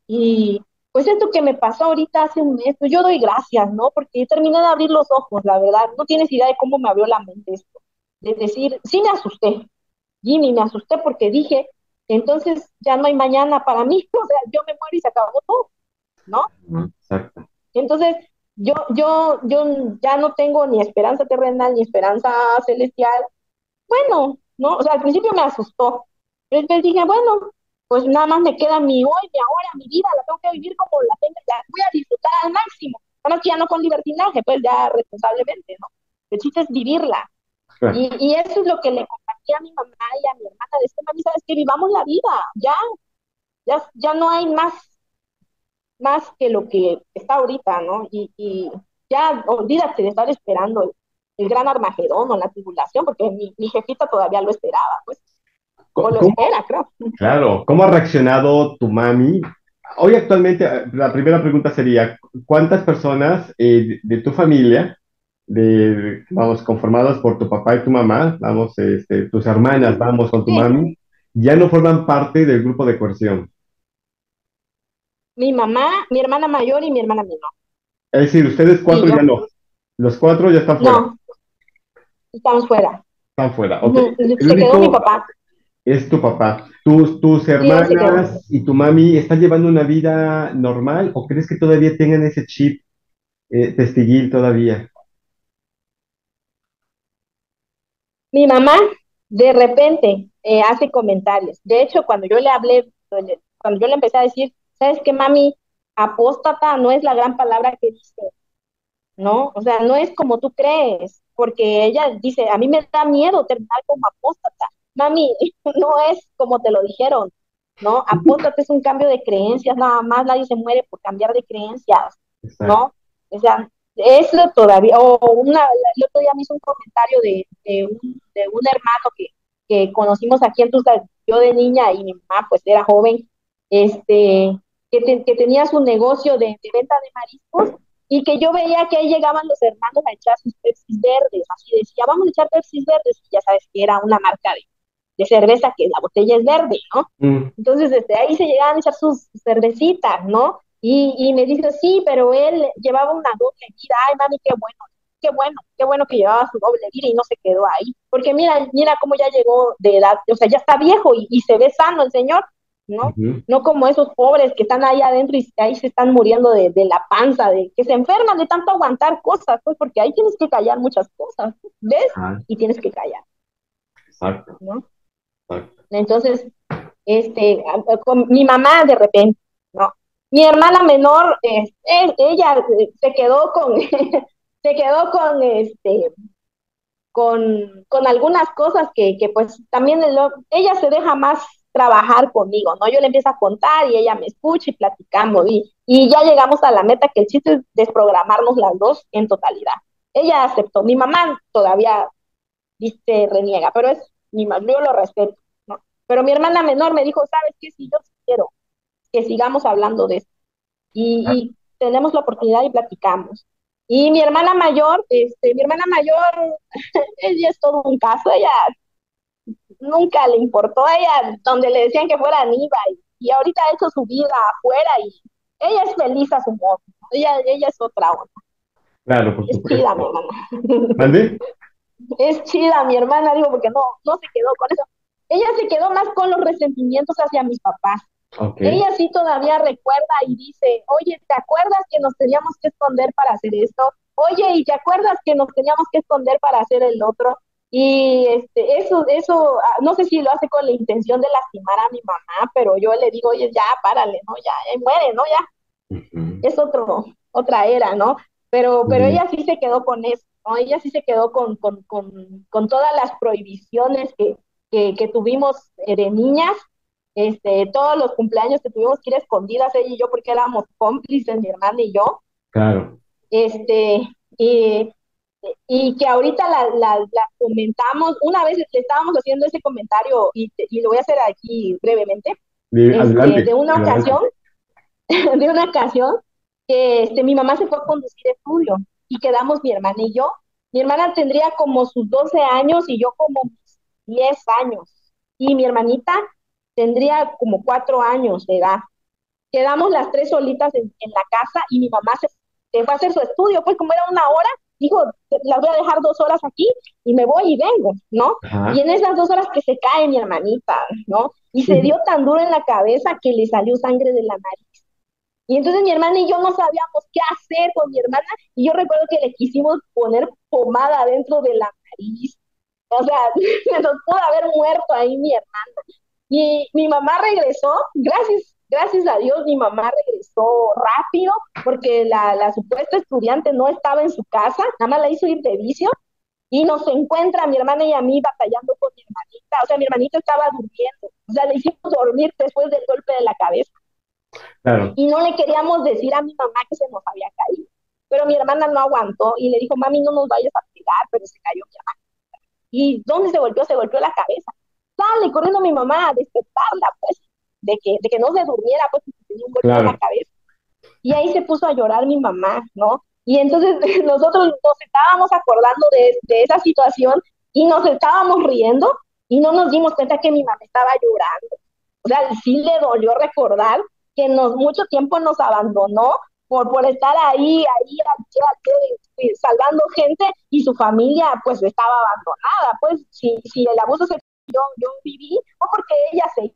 Y pues esto que me pasó ahorita hace un mes, pues yo doy gracias, ¿no? Porque terminé de abrir los ojos, la verdad. No tienes idea de cómo me abrió la mente esto. De decir, sí me asusté, Jimmy, me asusté porque dije, entonces ya no hay mañana para mí, o sea, yo me muero y se acabó todo, ¿no? Exacto. Entonces, yo ya no tengo ni esperanza terrenal ni esperanza celestial. Bueno, ¿no? O sea, al principio me asustó, pero después dije, bueno, pues nada más me queda mi hoy, mi ahora, mi vida, la tengo que vivir como la tengo, ya voy a disfrutar al máximo. Nada más que ya no con libertinaje, pues ya responsablemente, ¿no? El chiste es vivirla. Claro. Y eso es lo que le compartí a mi mamá y a mi hermana, de este mami, sabes que vivamos la vida, ya no hay más que lo que está ahorita, ¿no? Y ya olvídate de estar esperando el gran Armagedón o la tribulación, porque mi jefita todavía lo esperaba, pues, o lo ¿Cómo, espera, creo. claro, cómo ha reaccionado tu mami? Hoy actualmente, la primera pregunta sería, ¿cuántas personas de tu familia, vamos, conformadas por tu papá y tu mamá, vamos, tus hermanas, vamos, con tu Sí, mami, ya no forman parte del grupo de coerción? mi mamá, mi hermana mayor y mi hermana menor. Es decir, ustedes Y cuatro yo, ya no. Los cuatro ya están fuera. no, estamos fuera. Están fuera. Ok. Ujú. El Se quedó mi único papá. es tu papá. ¿Tus Sí, él se quedó. hermanas y tu mami están llevando una vida normal o crees que todavía tengan ese chip testiguil todavía? Mi mamá de repente hace comentarios. De hecho, cuando yo le hablé, cuando yo le empecé a decir, ¿sabes qué, mami? Apóstata no es la gran palabra que dice, ¿no? O sea, no es como tú crees, porque ella dice, a mí me da miedo terminar como apóstata. Mami, no es como te lo dijeron, ¿no? Apóstata es un cambio de creencias, nada más, nadie se muere por cambiar de creencias, Exacto. ¿no? O sea, eso todavía, el otro día me hizo un comentario de un hermano que conocimos aquí en Tuxtla, yo de niña y mi mamá pues era joven, que tenía su negocio de venta de mariscos y que yo veía que ahí llegaban los hermanos a echar sus Pepsis verdes, así decía, vamos a echar Pepsis verdes, y ya sabes que era una marca de cerveza que la botella es verde, ¿no? Mm, Entonces, desde ahí se llegaban a echar sus cervecitas, ¿no? Y me dice, sí, pero él llevaba una doble vida, ay, mami, qué bueno que llevaba su doble vida y no se quedó ahí, porque mira cómo ya llegó de edad, o sea, ya está viejo y se ve sano el señor, ¿no? ujú. No como esos pobres que están ahí adentro y ahí se están muriendo de la panza, de que se enferman de tanto aguantar cosas, pues porque ahí tienes que callar muchas cosas, ¿ves? Ah, Y tienes que callar, exacto, ¿no? exacto. Entonces, con mi mamá de repente, ¿no? Mi hermana menor, ella se quedó con, se quedó con algunas cosas que pues también ella se deja más trabajar conmigo, ¿no? Yo le empiezo a contar y ella me escucha y platicamos y ya llegamos a la meta que el chiste es desprogramarnos las dos en totalidad. Ella aceptó, mi mamá todavía dice reniega, pero es mi mamá, yo lo respeto, ¿no? Pero mi hermana menor me dijo, ¿sabes qué? Si yo sí quiero que sigamos hablando de esto y tenemos la oportunidad y platicamos. Y mi hermana mayor, ella es todo un caso, ella nunca le importó a ella donde le decían que fuera Aníbal y ahorita ha hecho su vida afuera y ella es feliz a su modo, ¿no? Ella es otra onda, Claro, por es chida mi supuesto. hermana, ¿Mande? es chida mi hermana, digo, porque no se quedó con eso. ella se quedó más con los resentimientos hacia mis papás. Ok, Ella sí todavía recuerda y dice, oye, ¿te acuerdas que nos teníamos que esconder para hacer esto? Oye, ¿y te acuerdas que nos teníamos que esconder para hacer el otro? Y no sé si lo hace con la intención de lastimar a mi mamá, pero yo le digo, oye, ya, párale, ¿no? Ya, ya muere, ¿no? Ya, ujú, es otra era, ¿no? Pero sí, ella sí se quedó con eso, ¿no? Ella sí se quedó con todas las prohibiciones que tuvimos de niñas, todos los cumpleaños que tuvimos que ir escondidas ella y yo porque éramos cómplices, mi hermana y yo, claro. este, y, y que ahorita la comentamos, una vez le estábamos haciendo ese comentario y lo voy a hacer aquí brevemente, de Adelante, una adelante. ocasión de una ocasión que mi mamá se fue a conducir estudio y quedamos mi hermana y yo. Mi hermana tendría como sus 12 años y yo como mis 10 años. Y mi hermanita tendría como 4 años de edad. Quedamos las tres solitas en la casa y mi mamá se fue a hacer su estudio. Pues como era una hora, dijo, las voy a dejar 2 horas aquí y me voy y vengo, ¿no? Y Ajá. en esas 2 horas que se cae mi hermanita, ¿no? Y se dio tan duro en la cabeza que le salió sangre de la nariz. Y entonces mi hermana y yo no sabíamos qué hacer con mi hermana y yo recuerdo que le quisimos poner pomada dentro de la nariz. O sea, se nos pudo haber muerto ahí mi hermana. Y mi mamá regresó, gracias a Dios, mi mamá regresó rápido porque la supuesta estudiante no estaba en su casa, nada más la hizo ir de vicio y nos encuentra a mi hermana y a mí batallando con mi hermanita. O sea, mi hermanita estaba durmiendo. O sea, le hicimos dormir después del golpe de la cabeza Claro, y no le queríamos decir a mi mamá que se nos había caído. Pero mi hermana no aguantó y le dijo, mami, no nos vayas a pegar, pero se cayó mi hermana. ¿Y dónde se golpeó? Se golpeó la cabeza. Sale corriendo mi mamá a despertarla, pues, de que no se durmiera, pues, porque tenía un golpe en la claro. cabeza. Y ahí se puso a llorar mi mamá, ¿no? Y entonces nosotros nos estábamos acordando de esa situación y nos estábamos riendo y no nos dimos cuenta que mi mamá estaba llorando. O sea, sí le dolió recordar que mucho tiempo nos abandonó por estar salvando gente y su familia pues estaba abandonada. Pues si el abuso yo viví, o porque ella se...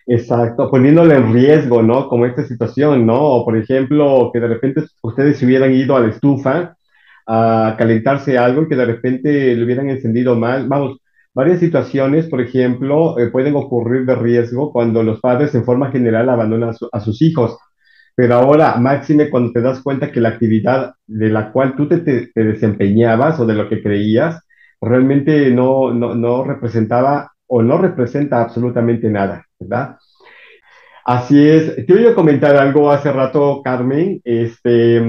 Exacto, poniéndole en riesgo, ¿no? Como esta situación, ¿no? O por ejemplo, que de repente ustedes se hubieran ido a la estufa a calentarse algo y que de repente le hubieran encendido mal. Vamos, varias situaciones, por ejemplo, pueden ocurrir de riesgo cuando los padres en forma general abandonan a sus hijos. Pero ahora, máxime, cuando te das cuenta que la actividad de la cual tú te desempeñabas o de lo que creías, realmente no representaba o no representa absolutamente nada, ¿verdad? Así es. Te voy a comentar algo hace rato, Carmen. Se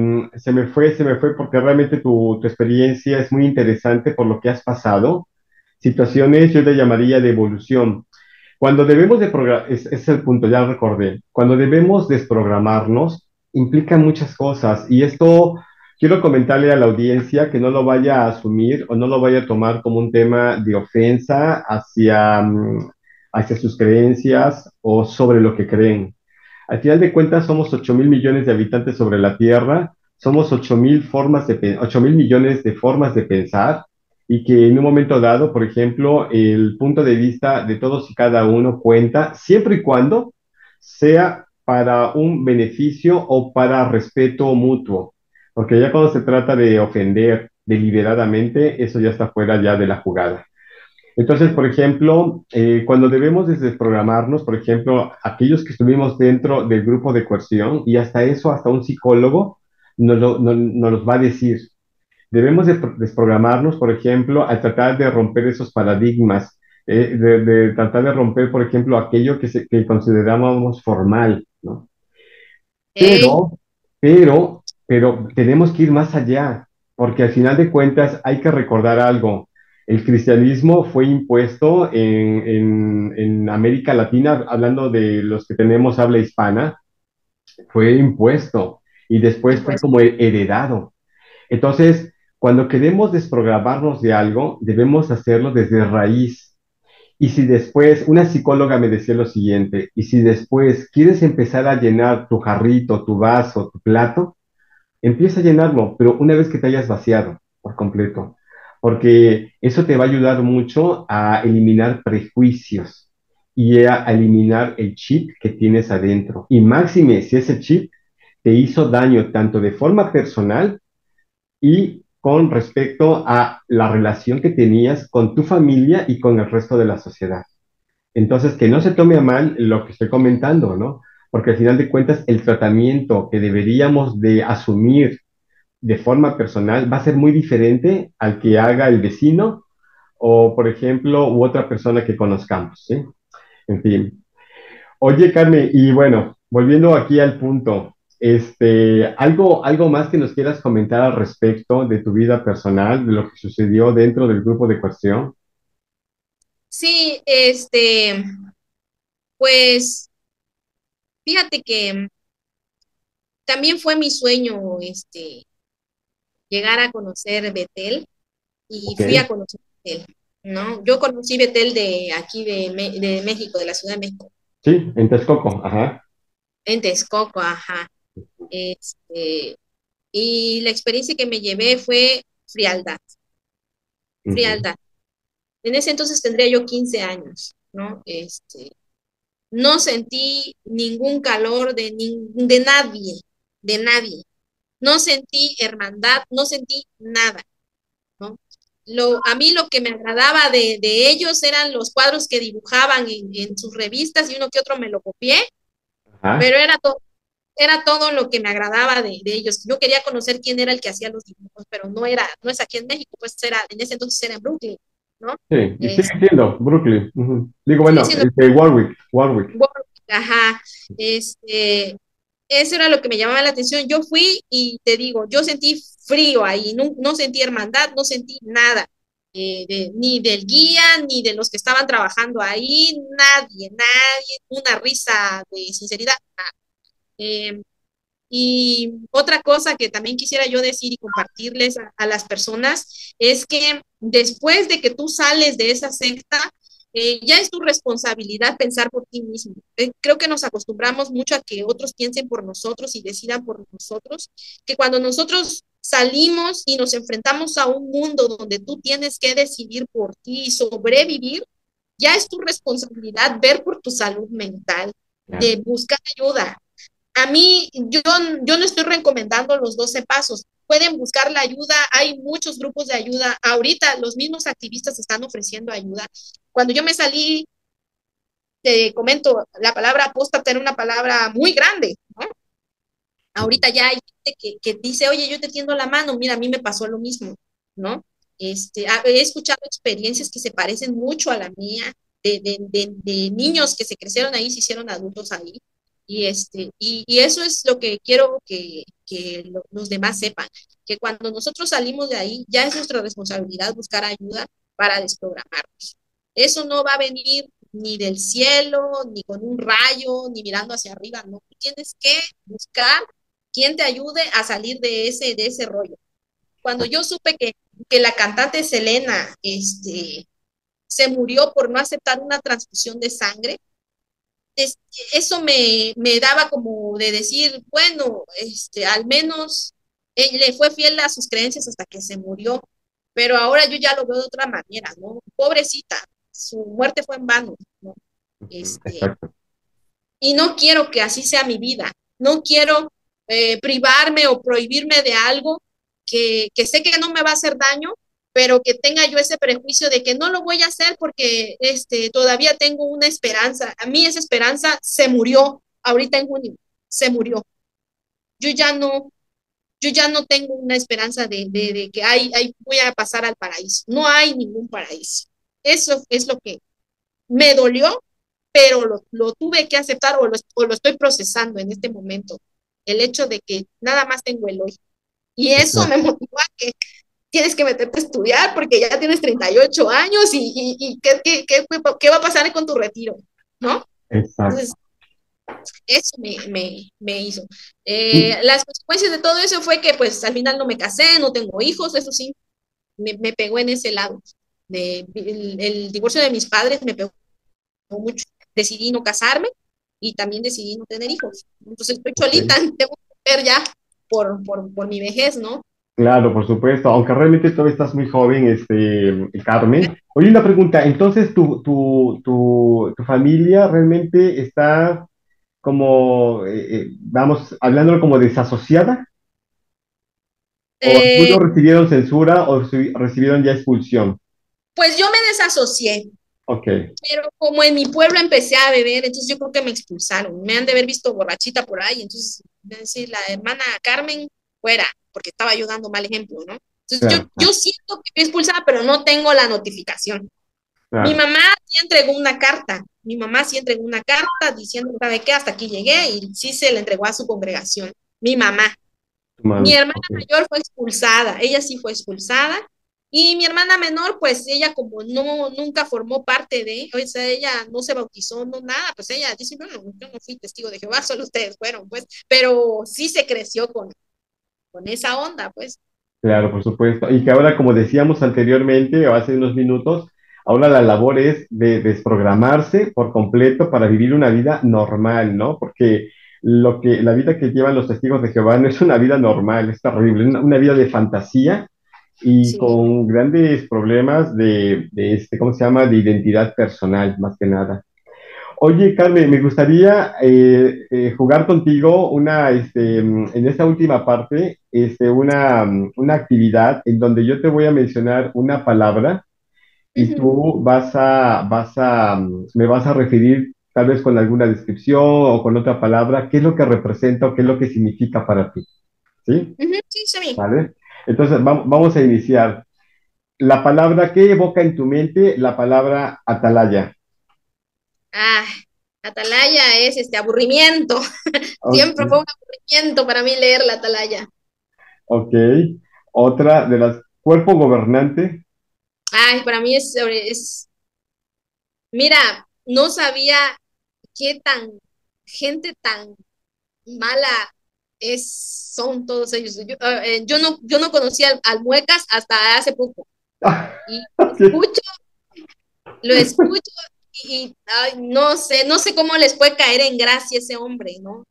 me fue porque realmente tu experiencia es muy interesante por lo que has pasado. Situaciones yo le llamaría de evolución. Cuando debemos de programar, es el punto, ya recordé. Cuando debemos desprogramarnos, implica muchas cosas. Y esto quiero comentarle a la audiencia que no lo vaya a asumir o no lo vaya a tomar como un tema de ofensa hacia sus creencias o sobre lo que creen. Al final de cuentas, somos 8.000 millones de habitantes sobre la Tierra, somos 8.000 millones de formas de pensar y que en un momento dado, por ejemplo, el punto de vista de todos y cada uno cuenta, siempre y cuando sea para un beneficio o para respeto mutuo, porque ya cuando se trata de ofender deliberadamente, eso ya está fuera ya de la jugada. Entonces, por ejemplo, cuando debemos desprogramarnos, por ejemplo, aquellos que estuvimos dentro del grupo de coerción, y hasta eso, hasta un psicólogo nos los va a decir. Debemos desprogramarnos, por ejemplo, al tratar de romper esos paradigmas, de tratar de romper, por ejemplo, aquello que considerábamos formal, ¿no? Hey. Pero, pero tenemos que ir más allá, porque al final de cuentas hay que recordar algo. El cristianismo fue impuesto en América Latina, hablando de los que tenemos habla hispana, fue impuesto y después fue como heredado. Entonces, cuando queremos desprogramarnos de algo, debemos hacerlo desde raíz. Y si después, una psicóloga me decía lo siguiente, y si después quieres empezar a llenar tu jarrito, tu vaso, tu plato, empieza a llenarlo, pero una vez que te hayas vaciado por completo. porque eso te va a ayudar mucho a eliminar prejuicios y a eliminar el chip que tienes adentro. Y máxime, si ese chip te hizo daño tanto de forma personal y con respecto a la relación que tenías con tu familia y con el resto de la sociedad. Entonces, que no se tome a mal lo que estoy comentando, ¿no? Porque al final de cuentas, el tratamiento que deberíamos de asumir de forma personal va a ser muy diferente al que haga el vecino o, por ejemplo, u otra persona que conozcamos, ¿sí? En fin. Oye, Carmen, y bueno, volviendo aquí al punto, algo más que nos quieras comentar al respecto de tu vida personal, de lo que sucedió dentro del grupo de cuestión. Sí, pues fíjate que también fue mi sueño, llegar a conocer Betel y Ok, fui a conocer Betel, ¿no? Yo conocí Betel de aquí de México, de la Ciudad de México, sí, en Texcoco, ajá. en Texcoco, ajá. Este, y la experiencia que me llevé fue frialdad, Ujú. frialdad. En ese entonces tendría yo 15 años, ¿no? No sentí ningún calor de nadie, de nadie. No sentí hermandad, no sentí nada, ¿no? A mí lo que me agradaba de ellos eran los cuadros que dibujaban en sus revistas y uno que otro me lo copié, Ajá, pero era todo lo que me agradaba de ellos. Yo quería conocer quién era el que hacía los dibujos, pero no es aquí en México, pues en ese entonces era en Brooklyn, ¿no? sí, y sigue Es, siendo Brooklyn. Ujú. Digo, sigue bueno, siendo Warwick, Warwick. Ajá, eso era lo que me llamaba la atención. Yo fui y te digo, yo sentí frío ahí, no sentí hermandad, no sentí nada, ni del guía, ni de los que estaban trabajando ahí, nadie, una risa de sinceridad. Eh, y otra cosa que también quisiera yo decir y compartirles a las personas es que después de que tú sales de esa secta, ya es tu responsabilidad pensar por ti mismo. Creo que nos acostumbramos mucho a que otros piensen por nosotros y decidan por nosotros, que cuando nosotros salimos y nos enfrentamos a un mundo donde tú tienes que decidir por ti y sobrevivir, ya es tu responsabilidad ver por tu salud mental, Claro. de buscar ayuda, a mí, yo no estoy recomendando los 12 pasos. Pueden buscar la ayuda, hay muchos grupos de ayuda. Ahorita los mismos activistas están ofreciendo ayuda. Cuando yo me salí, te comento, la palabra apóstata era una palabra muy grande, ¿no? Ujú. Ahorita ya hay gente que dice, oye, yo te tiendo la mano, mira, a mí me pasó lo mismo, ¿no? He escuchado experiencias que se parecen mucho a la mía, de niños que se crecieron ahí, se hicieron adultos ahí, y eso es lo que quiero que los demás sepan, que cuando nosotros salimos de ahí, ya es nuestra responsabilidad buscar ayuda para desprogramarnos. Eso no va a venir ni del cielo, ni con un rayo, ni mirando hacia arriba, no. Tú tienes que buscar quien te ayude a salir de ese rollo. Cuando yo supe que la cantante Selena se murió por no aceptar una transfusión de sangre, es, eso me daba como de decir, bueno, al menos él le fue fiel a sus creencias hasta que se murió, pero ahora yo ya lo veo de otra manera, ¿no? Pobrecita, su muerte fue en vano, ¿no? Ujú. Este, Exacto. y no quiero que así sea mi vida. No quiero privarme o prohibirme de algo que sé que no me va a hacer daño, pero que tenga yo ese prejuicio de que no lo voy a hacer porque todavía tengo una esperanza. A mí esa esperanza se murió ahorita en junio, se murió. Yo ya no, yo ya no tengo una esperanza de que voy a pasar al paraíso. No hay ningún paraíso. Eso es lo que me dolió, pero lo tuve que aceptar o lo estoy procesando en este momento. El hecho de que nada más tengo el hoy. Y eso me Exacto. motivó a que tienes que meterte a estudiar porque ya tienes 38 años y ¿qué va a pasar con tu retiro? ¿No? Exacto. Entonces, eso me hizo. Las consecuencias de todo eso fue que pues al final no me casé, no tengo hijos, eso sí, me pegó en ese lado. El divorcio de mis padres me pegó mucho. Decidí no casarme y también decidí no tener hijos. Entonces estoy cholita, Ok. tengo que ver ya por mi vejez, ¿no? Claro, por supuesto, aunque realmente todavía estás muy joven, Carmen. Oye, una pregunta, entonces tu familia realmente está como, vamos, hablándolo como desasociada, o Eh, algunos recibieron censura o recibieron ya expulsión. pues yo me desasocié, Ok, pero como en mi pueblo empecé a beber, entonces yo creo que me expulsaron. Me han de haber visto borrachita por ahí, entonces me van a decir, la hermana Carmen, fuera, porque estaba yo dando mal ejemplo, ¿no? Entonces claro, yo siento que fui expulsada, pero no tengo la notificación. Mi claro, mamá sí entregó una carta, mi mamá sí entregó una carta diciendo, ¿sabe qué? Hasta aquí llegué y sí se le entregó a su congregación. Mi mamá. tu Mi mami, hermana ok, mayor fue expulsada, ella sí fue expulsada. Y mi hermana menor, pues ella como no, nunca formó parte de, o sea, ella no se bautizó, no nada, pues ella dice, bueno, yo no fui testigo de Jehová, solo ustedes fueron, pues, pero sí se creció con esa onda, pues. claro, por supuesto. Y que ahora, como decíamos anteriormente, o hace unos minutos, ahora la labor es de desprogramarse por completo para vivir una vida normal, ¿no? Porque la vida que llevan los testigos de Jehová no es una vida normal, es terrible, una vida de fantasía y Sí. con grandes problemas ¿cómo se llama? De identidad personal, más que nada. Oye, Carmen, me gustaría jugar contigo en esta última parte, una actividad en donde yo te voy a mencionar una palabra y Ujú. tú me vas a referir tal vez con alguna descripción o con otra palabra, qué es lo que representa o qué es lo que significa para ti, ¿sí? Ujú, sí, está bien. ¿Vale? Entonces, vamos a iniciar. La palabra, ¿qué evoca en tu mente la palabra atalaya? Ah, Atalaya es este aburrimiento. Ok, Siempre fue un aburrimiento para mí leer la Atalaya. ok. Otra de las, cuerpo gobernante. Ay, para mí mira, no sabía qué gente tan mala son todos ellos. Yo no conocía al Muecas hasta hace poco. Y Ok, lo escucho y ay, no sé cómo les puede caer en gracia ese hombre, ¿no?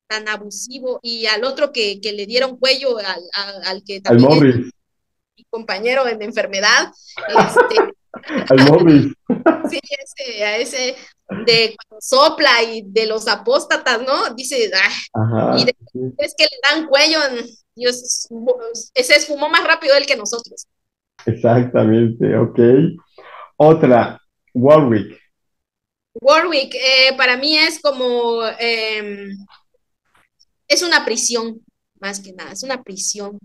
Tan abusivo. Y al otro que le dieron cuello al que al también es Morris, mi compañero en enfermedad, este, al Morris. sí, a ese de cuando sopla y de los apóstatas, ¿no? Dice, "Ay", y Ajá, sí, es que le dan cuello, Dios, ese esfumó más rápido él que nosotros. exactamente, ok. Otra, Warwick. Warwick, para mí es como, es una prisión, más que nada, es una prisión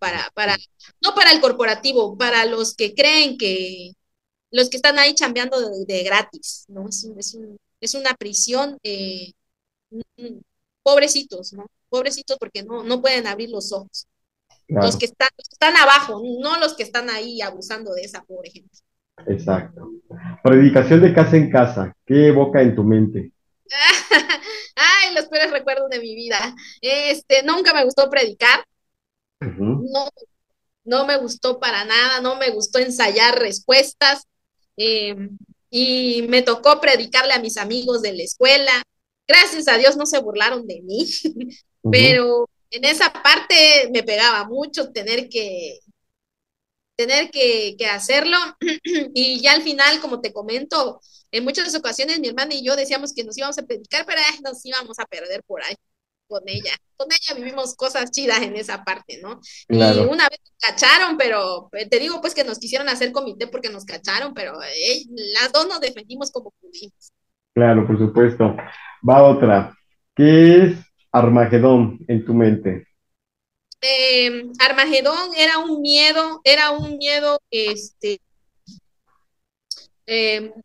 no para el corporativo, para los que creen los que están ahí chambeando de gratis, ¿no? Es una prisión, mm, pobrecitos, ¿no? Pobrecitos porque no pueden abrir los ojos. Claro, Los que están abajo, no los que están ahí abusando de esa pobre gente. exacto. Predicación de casa en casa. ¿Qué evoca en tu mente? Ay, los peores recuerdos de mi vida. Nunca me gustó predicar, Ujú, no, no me gustó para nada, no me gustó ensayar respuestas, eh, y me tocó predicarle a mis amigos de la escuela. Gracias a Dios no se burlaron de mí, ujú, pero en esa parte me pegaba mucho que hacerlo. Y ya al final, como te comento, en muchas ocasiones mi hermana y yo decíamos que nos íbamos a predicar, pero nos íbamos a perder por ahí con ella. Con ella vivimos cosas chidas en esa parte, ¿no? Y claro, una vez nos cacharon, pero te digo pues que nos quisieron hacer comité porque nos cacharon, pero las dos nos defendimos como pudimos. claro, por supuesto. Va otra. ¿Qué es Armagedón en tu mente? Armagedón era un miedo,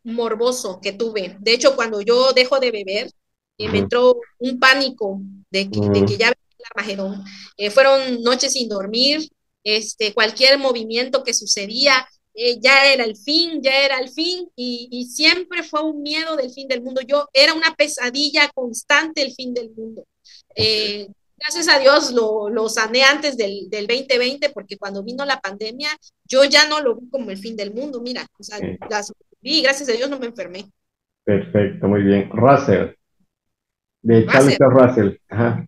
morboso que tuve. De hecho, cuando yo dejo de beber, me Ujú, entró un pánico de que mm, ya venía el Armagedón. Fueron noches sin dormir, cualquier movimiento que sucedía, ya era el fin, y siempre fue un miedo del fin del mundo. Yo era una pesadilla constante el fin del mundo. ok, Eh, Gracias a Dios lo sané antes del 2020 porque cuando vino la pandemia, yo ya no lo vi como el fin del mundo, mira, o sea, ok. y gracias a Dios no me enfermé. Perfecto, muy bien. Russell, de Charles Russell, C. Russell. Ajá,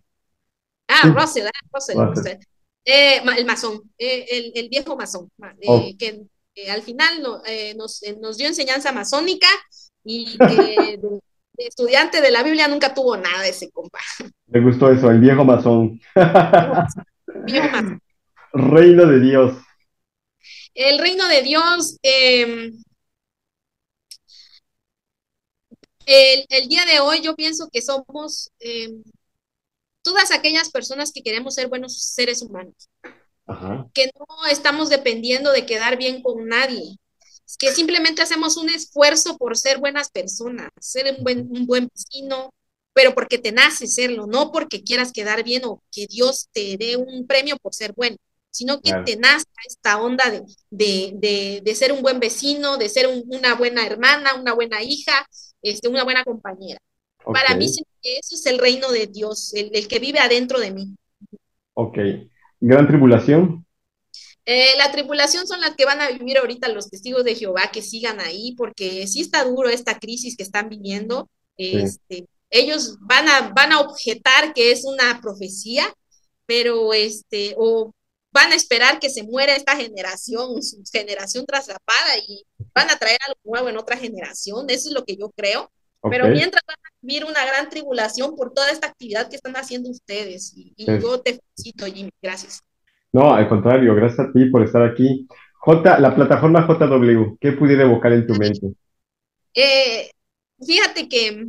sí, Russell, Russell, Russell. Russell. El masón, el viejo masón, Oh, que al final nos dio enseñanza masónica y que de estudiante de la Biblia nunca tuvo nada ese compa. me gustó eso, el viejo masón. Viejo masón, viejo masón. Reino de Dios. El reino de Dios, el día de hoy yo pienso que somos todas aquellas personas que queremos ser buenos seres humanos, Ajá, que no estamos dependiendo de quedar bien con nadie, que simplemente hacemos un esfuerzo por ser buenas personas, ser un buen vecino, pero porque te nace serlo, no porque quieras quedar bien o que Dios te dé un premio por ser bueno, sino que claro. te nazca esta onda de ser un buen vecino, de ser una buena hermana, una buena hija, una buena compañera. Ok, Para mí, eso es el reino de Dios, el que vive adentro de mí. ok. Gran tribulación. La tripulación son las que van a vivir ahorita los testigos de Jehová, que sigan ahí, porque sí está duro esta crisis que están viviendo. Sí, Ellos van a objetar que es una profecía, pero o van a esperar que se muera esta generación, su generación traslapada, y van a traer algo nuevo en otra generación. Eso es lo que yo creo. ok. Pero mientras van a vivir una gran tribulación por toda esta actividad que están haciendo ustedes. Y Sí. yo te felicito, Jimmy. Gracias. No, al contrario, gracias a ti por estar aquí. La plataforma JW, ¿qué pudiera evocar en tu mente? Eh, Fíjate que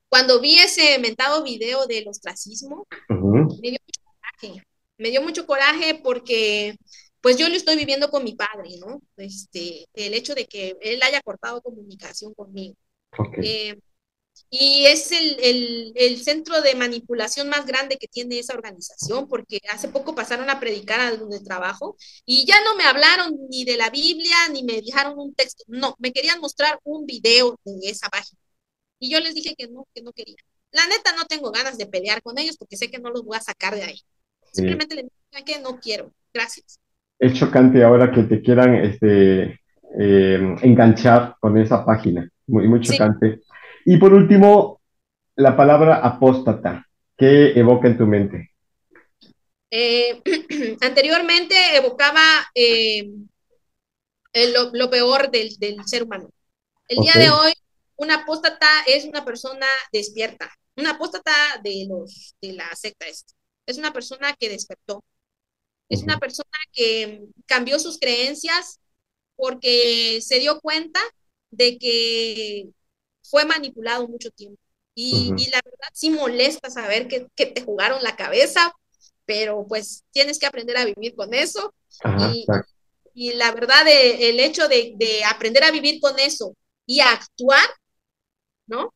cuando vi ese mentado video del ostracismo, Ujú, me dio mucho coraje. Me dio mucho coraje porque, pues yo lo estoy viviendo con mi padre, ¿no? El hecho de que él haya cortado comunicación conmigo. ok, Eh, y es el centro de manipulación más grande que tiene esa organización, porque hace poco pasaron a predicar a donde trabajo y ya no me hablaron ni de la Biblia, ni me dejaron un texto, no, me querían mostrar un video de esa página. Y yo les dije que no quería. La neta no tengo ganas de pelear con ellos porque sé que no los voy a sacar de ahí. sí. Simplemente les dije que no quiero. Gracias. Es chocante ahora que te quieran enganchar con esa página. Muy, muy Sí, chocante. Y por último, la palabra apóstata. ¿Qué evoca en tu mente? eh, anteriormente evocaba lo peor del ser humano. El día Ok, de hoy, un apóstata es una persona despierta. Un apóstata de la secta es una persona que despertó. Es una ujú, persona que cambió sus creencias porque se dio cuenta de que fue manipulado mucho tiempo. ujú. Y la verdad sí molesta saber que te jugaron la cabeza, pero pues tienes que aprender a vivir con eso. Ajá, Y, y la verdad, el hecho de aprender a vivir con eso y a actuar, ¿no?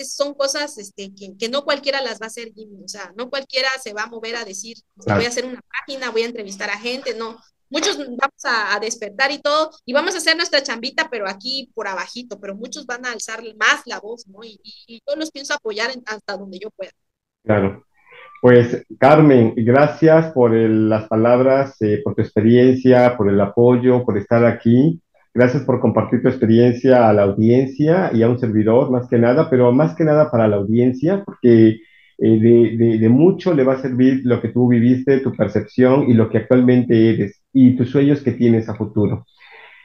Son cosas que no cualquiera las va a hacer, Jimmy. O sea, no cualquiera se va a mover a decir, voy a claro. hacer una página, voy a entrevistar a gente, no. Muchos vamos a despertar y todo, y vamos a hacer nuestra chambita, pero aquí por abajito, pero muchos van a alzar más la voz, ¿no? Y yo los pienso apoyar hasta donde yo pueda. Claro. Pues Carmen, gracias por las palabras, por tu experiencia, por el apoyo, por estar aquí. Gracias por compartir tu experiencia a la audiencia y a un servidor, más que nada, pero más que nada para la audiencia, porque de mucho le va a servir lo que tú viviste, tu percepción y lo que actualmente eres y tus sueños que tienes a futuro.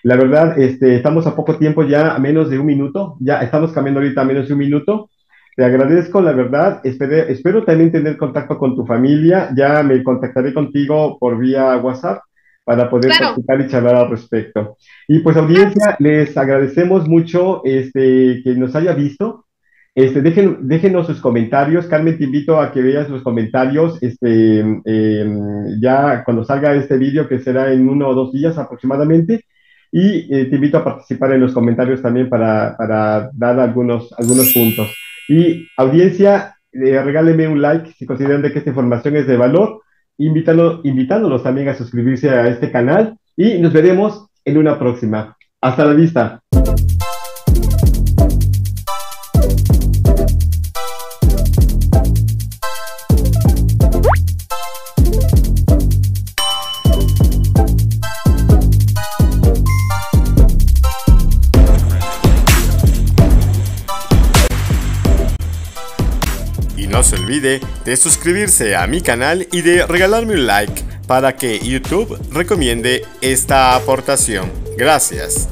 La verdad, estamos a poco tiempo ya, a menos de un minuto, ya estamos cambiando ahorita a menos de un minuto. Te agradezco, la verdad. Espero también tener contacto con tu familia. Ya me contactaré contigo por vía WhatsApp para poder Claro, platicar y charlar al respecto. Y pues claro que sí. audiencia, les agradecemos mucho que nos haya visto. Déjenos sus comentarios. Carmen, te invito a que veas los comentarios ya cuando salga este vídeo, que será en 1 o 2 días aproximadamente. Y te invito a participar en los comentarios también para dar algunos puntos. Y audiencia, regáleme un like si consideran de que esta información es de valor, invitándolos también a suscribirse a este canal y nos veremos en una próxima. Hasta la vista. Y no se olvide de suscribirse a mi canal y de regalarme un like para que YouTube recomiende esta aportación. Gracias.